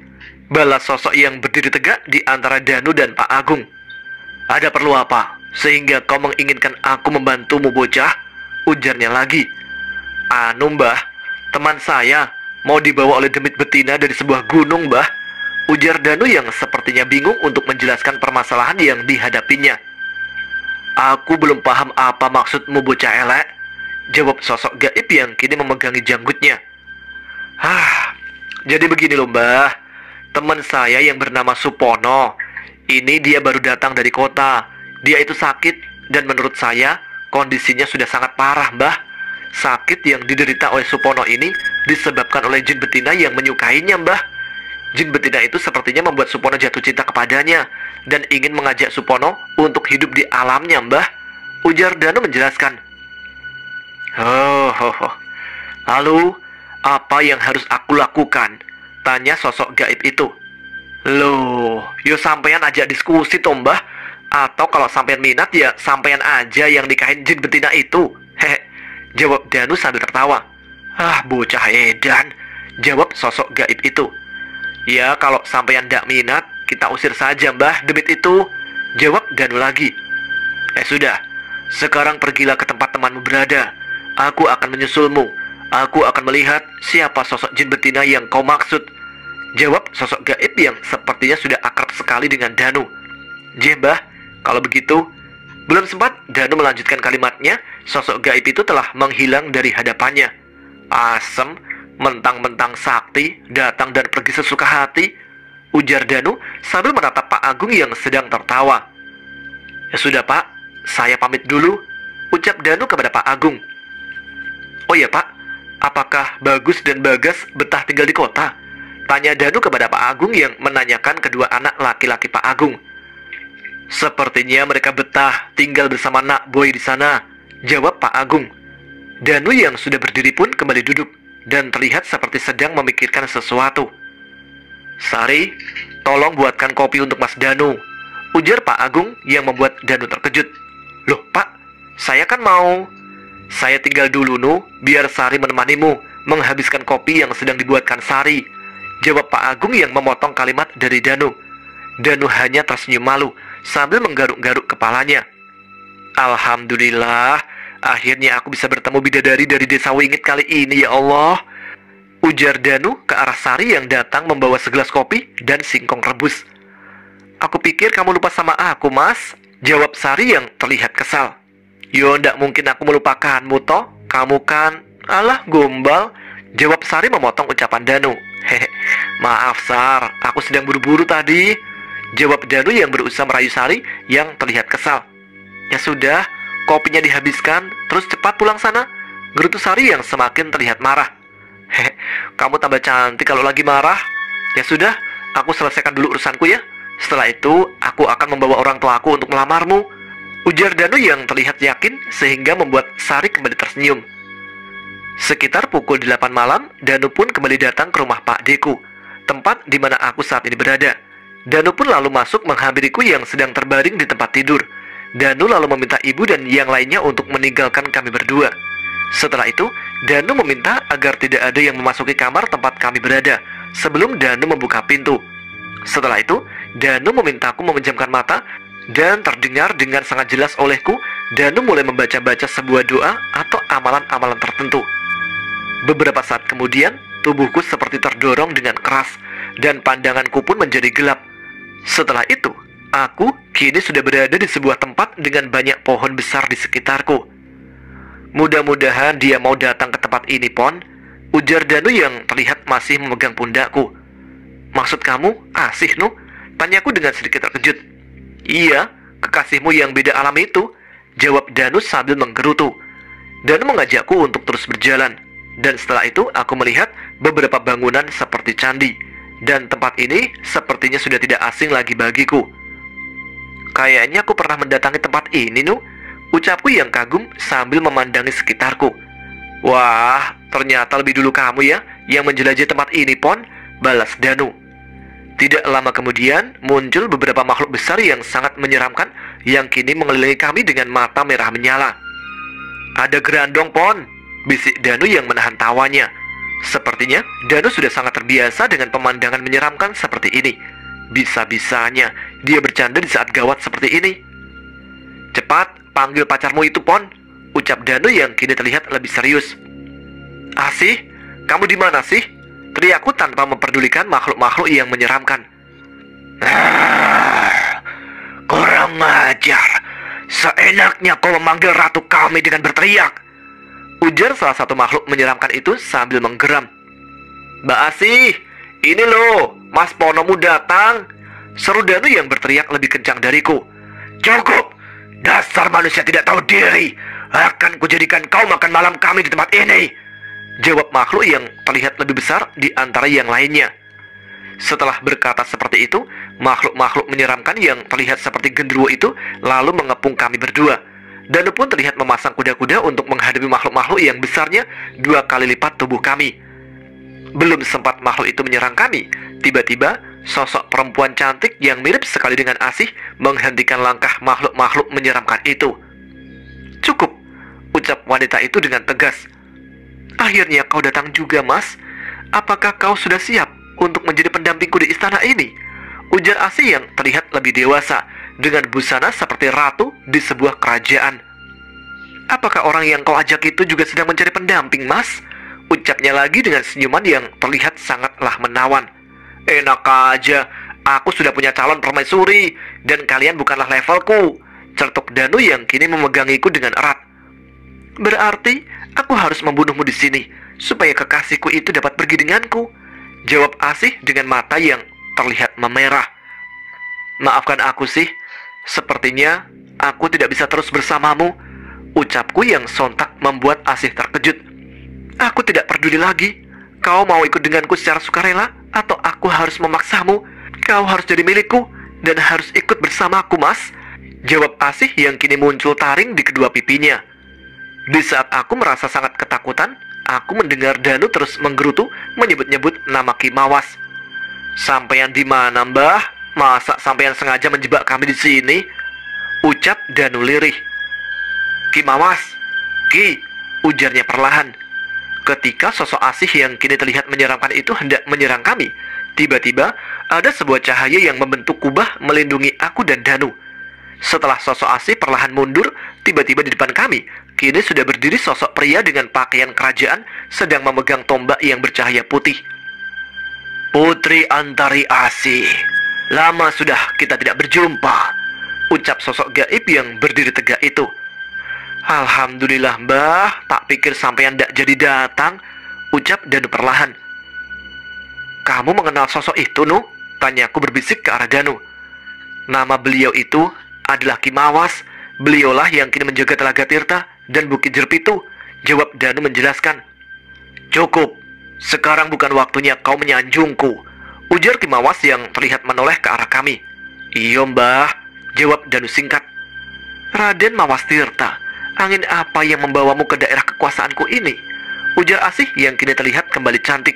[SPEAKER 1] balas sosok yang berdiri tegak di antara Danu dan Pak Agung. Ada perlu apa? Sehingga kau menginginkan aku membantumu, bocah? Ujarnya lagi. Anu, Mbah, teman saya mau dibawa oleh demit betina dari sebuah gunung, Mbah, ujar Danu yang sepertinya bingung untuk menjelaskan permasalahan yang dihadapinya. Aku belum paham apa maksudmu, bocah elek, jawab sosok gaib yang kini memegangi janggutnya. Jadi begini loh, Mbah. Teman saya yang bernama Supono, ini dia baru datang dari kota. Dia itu sakit dan menurut saya kondisinya sudah sangat parah, Mbah. Sakit yang diderita oleh Supono ini disebabkan oleh jin betina yang menyukainya, Mbah. Jin betina itu sepertinya membuat Supono jatuh cinta kepadanya dan ingin mengajak Supono untuk hidup di alamnya, Mbah, ujar Danu menjelaskan. Lalu apa yang harus aku lakukan? Tanya sosok gaib itu. Loh, yo sampeyan ajak diskusi toh, Mbah. Atau kalau sampeyan minat ya sampeyan aja yang nikahin jin betina itu. Hehe, jawab Danu sambil tertawa. Bocah edan, jawab sosok gaib itu. Ya kalau sampeyan ndak minat, kita usir saja, Mbah, demit itu, jawab Danu lagi. Sudah, sekarang pergilah ke tempat temanmu berada. Aku akan menyusulmu. Aku akan melihat siapa sosok jin betina yang kau maksud, jawab sosok gaib yang sepertinya sudah akrab sekali dengan Danu. Jeh, Mbah, kalau begitu. Belum sempat Danu melanjutkan kalimatnya, sosok gaib itu telah menghilang dari hadapannya. Asem, mentang-mentang sakti, datang dan pergi sesuka hati, ujar Danu sambil menatap Pak Agung yang sedang tertawa. Ya sudah, Pak, saya pamit dulu, ucap Danu kepada Pak Agung. Oh ya, Pak, apakah Bagus dan Bagas betah tinggal di kota? Tanya Danu kepada Pak Agung yang menanyakan kedua anak laki-laki Pak Agung. Sepertinya mereka betah tinggal bersama Nak Boy di sana, jawab Pak Agung. Danu yang sudah berdiri pun kembali duduk dan terlihat seperti sedang memikirkan sesuatu. Sari, tolong buatkan kopi untuk Mas Danu, ujar Pak Agung yang membuat Danu terkejut. Loh, Pak, saya kan mau. Saya tinggal dulu, Nu, biar Sari menemanimu menghabiskan kopi yang sedang dibuatkan Sari, jawab Pak Agung yang memotong kalimat dari Danu. Danu hanya tersenyum malu sambil menggaruk-garuk kepalanya. Alhamdulillah, akhirnya aku bisa bertemu bidadari dari desa Wingit kali ini, ya Allah, ujar Danu ke arah Sari yang datang membawa segelas kopi dan singkong rebus. Aku pikir kamu lupa sama aku, Mas, jawab Sari yang terlihat kesal. Yo, ndak mungkin aku melupakanmu toh, kamu kan, alah gombal, Jawab Sari memotong ucapan Danu. Hehe, maaf Sar, aku sedang buru-buru tadi. Jawab Danu yang berusaha merayu Sari yang terlihat kesal. Ya sudah, kopinya dihabiskan, terus cepat pulang sana. Gerutu Sari yang semakin terlihat marah. Hehe, kamu tambah cantik kalau lagi marah. Ya sudah, aku selesaikan dulu urusanku ya. Setelah itu, aku akan membawa orang tua aku untuk melamarmu. Ujar Danu yang terlihat yakin sehingga membuat Sari kembali tersenyum. Sekitar pukul 8 malam, Danu pun kembali datang ke rumah Pak Deku, tempat di mana aku saat ini berada. Danu pun lalu masuk menghampiriku yang sedang terbaring di tempat tidur. Danu lalu meminta ibu dan yang lainnya untuk meninggalkan kami berdua. Setelah itu, Danu meminta agar tidak ada yang memasuki kamar tempat kami berada sebelum Danu membuka pintu. Setelah itu, Danu memintaku memejamkan mata dan terdengar dengan sangat jelas olehku, Danu mulai membaca-baca sebuah doa atau amalan-amalan tertentu. Beberapa saat kemudian, tubuhku seperti terdorong dengan keras dan pandanganku pun menjadi gelap. Setelah itu, aku kini sudah berada di sebuah tempat dengan banyak pohon besar di sekitarku. Mudah-mudahan dia mau datang ke tempat ini, Pon, ujar Danu yang terlihat masih memegang pundakku. Maksud kamu, Asih, Nu? Tanyaku dengan sedikit terkejut. Iya, kekasihmu yang beda alam itu, jawab Danu sambil menggerutu. Danu mengajakku untuk terus berjalan. Dan setelah itu aku melihat beberapa bangunan seperti candi. Dan tempat ini sepertinya sudah tidak asing lagi bagiku. Kayaknya aku pernah mendatangi tempat ini, Nu, ucapku yang kagum sambil memandangi sekitarku. Wah, ternyata lebih dulu kamu ya yang menjelajahi tempat ini, Pon, balas Danu. Tidak lama kemudian muncul beberapa makhluk besar yang sangat menyeramkan yang kini mengelilingi kami dengan mata merah menyala. Ada gerandong, Pon, bisik Danu yang menahan tawanya. Sepertinya Danu sudah sangat terbiasa dengan pemandangan menyeramkan seperti ini. Bisa-bisanya dia bercanda di saat gawat seperti ini. Cepat panggil pacarmu itu, Pon, ucap Danu yang kini terlihat lebih serius. Asih, kamu di mana sih? Teriakku tanpa memperdulikan makhluk-makhluk yang menyeramkan. Kurang ajar. Seenaknya kau memanggil ratu kami dengan berteriak, ujar salah satu makhluk menyeramkan itu sambil menggeram. Mbak Asih, ini loh, Mas Ponomu datang, seru Danu yang berteriak lebih kencang dariku. Cukup, dasar manusia tidak tahu diri. Akan kujadikan kau makan malam kami di tempat ini, jawab makhluk yang terlihat lebih besar di antara yang lainnya. Setelah berkata seperti itu, makhluk-makhluk menyeramkan yang terlihat seperti genderuwo itu lalu mengepung kami berdua. Danu pun terlihat memasang kuda-kuda untuk menghadapi makhluk-makhluk yang besarnya 2 kali lipat tubuh kami. Belum sempat makhluk itu menyerang kami, tiba-tiba sosok perempuan cantik yang mirip sekali dengan Asih menghentikan langkah makhluk-makhluk menyeramkan itu. Cukup, ucap wanita itu dengan tegas. Akhirnya kau datang juga, Mas. Apakah kau sudah siap untuk menjadi pendampingku di istana ini? Ujar Asih yang terlihat lebih dewasa dengan busana seperti ratu di sebuah kerajaan. Apakah orang yang kau ajak itu juga sedang mencari pendamping, Mas? Ucapnya lagi dengan senyuman yang terlihat sangatlah menawan. Enak aja, aku sudah punya calon permaisuri dan kalian bukanlah levelku, cetuk Danu yang kini memegangiku dengan erat. Berarti aku harus membunuhmu di sini supaya kekasihku itu dapat pergi denganku, jawab Asih dengan mata yang terlihat memerah. Maafkan aku sih, sepertinya aku tidak bisa terus bersamamu, ucapku yang sontak membuat Asih terkejut. Aku tidak peduli lagi. Kau mau ikut denganku secara sukarela atau aku harus memaksamu? Kau harus jadi milikku dan harus ikut bersamaku, Mas, jawab Asih yang kini muncul taring di kedua pipinya. Di saat aku merasa sangat ketakutan, aku mendengar Danu terus menggerutu menyebut-nyebut nama Ki Mawas. Sampeyan di mana, Mbah? Masa sampeyan sengaja menjebak kami di sini? Ucap Danu lirih. Ki Mawas, Ki, ujarnya perlahan. Ketika sosok Asih yang kini terlihat menyeramkan itu hendak menyerang kami, tiba-tiba ada sebuah cahaya yang membentuk kubah melindungi aku dan Danu. Setelah sosok Asih perlahan mundur, tiba-tiba di depan kami, kini sudah berdiri sosok pria dengan pakaian kerajaan sedang memegang tombak yang bercahaya putih. Putri Antari Asih, lama sudah kita tidak berjumpa, ucap sosok gaib yang berdiri tegak itu. Alhamdulillah, Mbah, tak pikir sampeyan ndak jadi datang, ucap Danu perlahan. Kamu mengenal sosok itu, Nu? Tanyaku berbisik ke arah Danu. Nama beliau itu adalah Kimawas. Beliaulah yang kini menjaga Telaga Tirta dan Bukit Jerpitu, jawab Danu menjelaskan. Cukup, sekarang bukan waktunya kau menyanjungku, ujar Kimawas yang terlihat menoleh ke arah kami. Iya mbah, jawab Danu singkat. Raden Mawas Tirta, angin apa yang membawamu ke daerah kekuasaanku ini? Ujar Asih yang kini terlihat kembali cantik.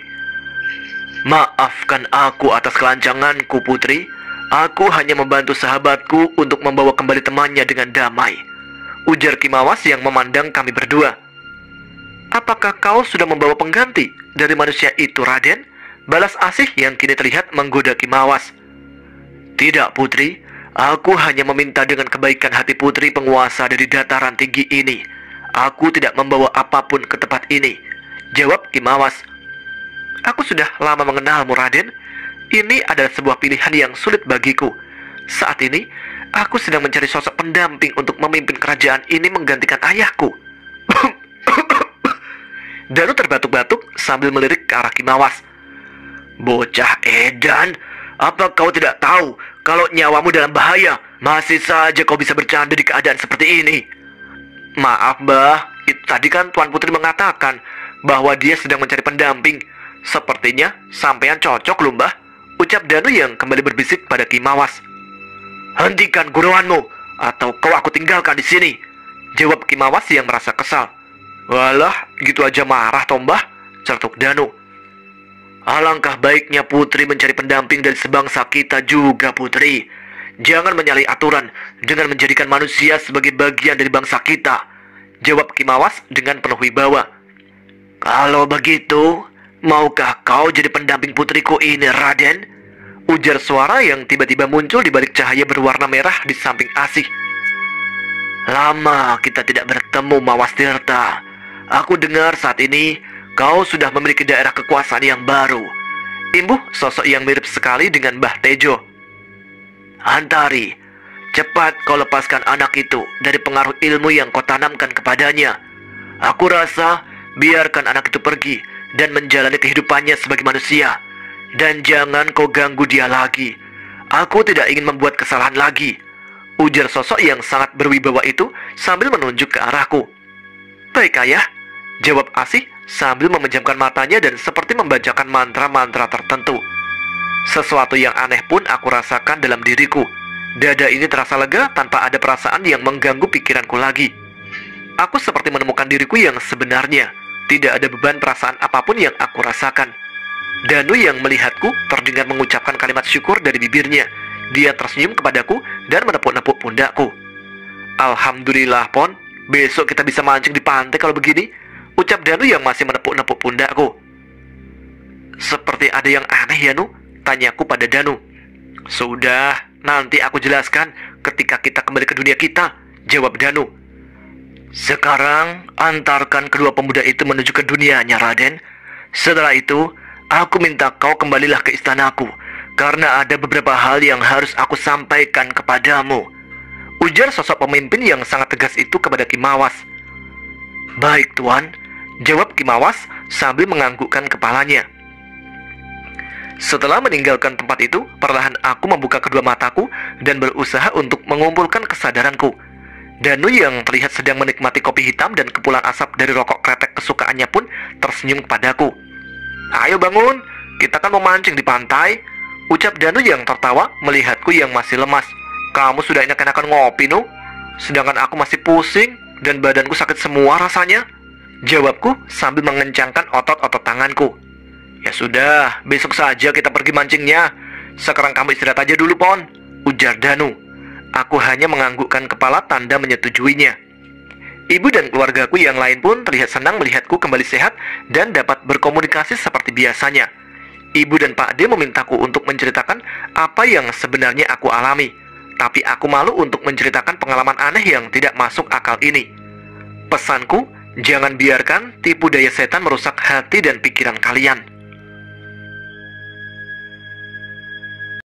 [SPEAKER 1] Maafkan aku atas kelancanganku, Putri. Aku hanya membantu sahabatku untuk membawa kembali temannya dengan damai, ujar Kimawas yang memandang kami berdua. Apakah kau sudah membawa pengganti dari manusia itu, Raden? Balas Asih yang kini terlihat menggoda Kimawas. Tidak, Putri. Aku hanya meminta dengan kebaikan hati putri penguasa dari dataran tinggi ini. Aku tidak membawa apapun ke tempat ini, jawab Kimawas. Aku sudah lama mengenalmu, Raden. Ini adalah sebuah pilihan yang sulit bagiku. Saat ini, aku sedang mencari sosok pendamping untuk memimpin kerajaan ini menggantikan ayahku. Danu terbatuk-batuk sambil melirik ke arah Kimawas. Bocah edan, apa kau tidak tahu kalau nyawamu dalam bahaya? Masih saja kau bisa bercanda di keadaan seperti ini. Maaf, Mbah. Itu tadi kan Tuan Putri mengatakan bahwa dia sedang mencari pendamping. Sepertinya sampean cocok loh, Mbah, ucap Danu yang kembali berbisik pada Kimawas. Hentikan gurauanmu, atau kau aku tinggalkan di sini, jawab Kimawas yang merasa kesal. Walah, gitu aja marah toh, Mbah, cetuk Danu. Alangkah baiknya Putri mencari pendamping dari sebangsa kita juga, Putri. Jangan menyalahi aturan dengan menjadikan manusia sebagai bagian dari bangsa kita, jawab Kimawas dengan penuh wibawa. Kalau begitu, maukah kau jadi pendamping putriku ini, Raden? Ujar suara yang tiba-tiba muncul di balik cahaya berwarna merah di samping Asih. Lama kita tidak bertemu, Mawas Tirta. Aku dengar saat ini kau sudah memiliki daerah kekuasaan yang baru, imbuh sosok yang mirip sekali dengan Mbah Tejo. Antari, cepat kau lepaskan anak itu dari pengaruh ilmu yang kau tanamkan kepadanya. Aku rasa biarkan anak itu pergi dan menjalani kehidupannya sebagai manusia. Dan jangan kau ganggu dia lagi. Aku tidak ingin membuat kesalahan lagi, ujar sosok yang sangat berwibawa itu sambil menunjuk ke arahku. Baik, Ayah, jawab Asih sambil memejamkan matanya dan seperti membacakan mantra-mantra tertentu. Sesuatu yang aneh pun aku rasakan dalam diriku. Dada ini terasa lega tanpa ada perasaan yang mengganggu pikiranku lagi. Aku seperti menemukan diriku yang sebenarnya. Tidak ada beban perasaan apapun yang aku rasakan. Danu yang melihatku terdengar mengucapkan kalimat syukur dari bibirnya. Dia tersenyum kepadaku dan menepuk-nepuk pundakku. Alhamdulillah, Pon. Besok kita bisa mancing di pantai kalau begini, ucap Danu yang masih menepuk-nepuk pundakku. Seperti ada yang aneh ya, Nu? Tanyaku pada Danu. Sudah, nanti aku jelaskan ketika kita kembali ke dunia kita, jawab Danu. Sekarang, antarkan kedua pemuda itu menuju ke dunianya, Raden. Setelah itu, aku minta kau kembalilah ke istanaku, karena ada beberapa hal yang harus aku sampaikan kepadamu, ujar sosok pemimpin yang sangat tegas itu kepada Kimawas. Baik, Tuan, jawab Kimawas sambil menganggukkan kepalanya. Setelah meninggalkan tempat itu, perlahan aku membuka kedua mataku dan berusaha untuk mengumpulkan kesadaranku. Danu yang terlihat sedang menikmati kopi hitam dan kepulan asap dari rokok kretek kesukaannya pun tersenyum kepadaku. Ayo bangun, kita kan mau mancing di pantai, ucap Danu yang tertawa melihatku yang masih lemas. Kamu sudah enak-enakan ngopi, Nu? Sedangkan aku masih pusing dan badanku sakit semua rasanya, jawabku sambil mengencangkan otot-otot tanganku. Ya sudah, besok saja kita pergi mancingnya. Sekarang kamu istirahat aja dulu, Pon, ujar Danu. Aku hanya menganggukkan kepala tanda menyetujuinya. Ibu dan keluargaku yang lain pun terlihat senang melihatku kembali sehat dan dapat berkomunikasi seperti biasanya. Ibu dan Pak D memintaku untuk menceritakan apa yang sebenarnya aku alami. Tapi aku malu untuk menceritakan pengalaman aneh yang tidak masuk akal ini. Pesanku, jangan biarkan tipu daya setan merusak hati dan pikiran kalian.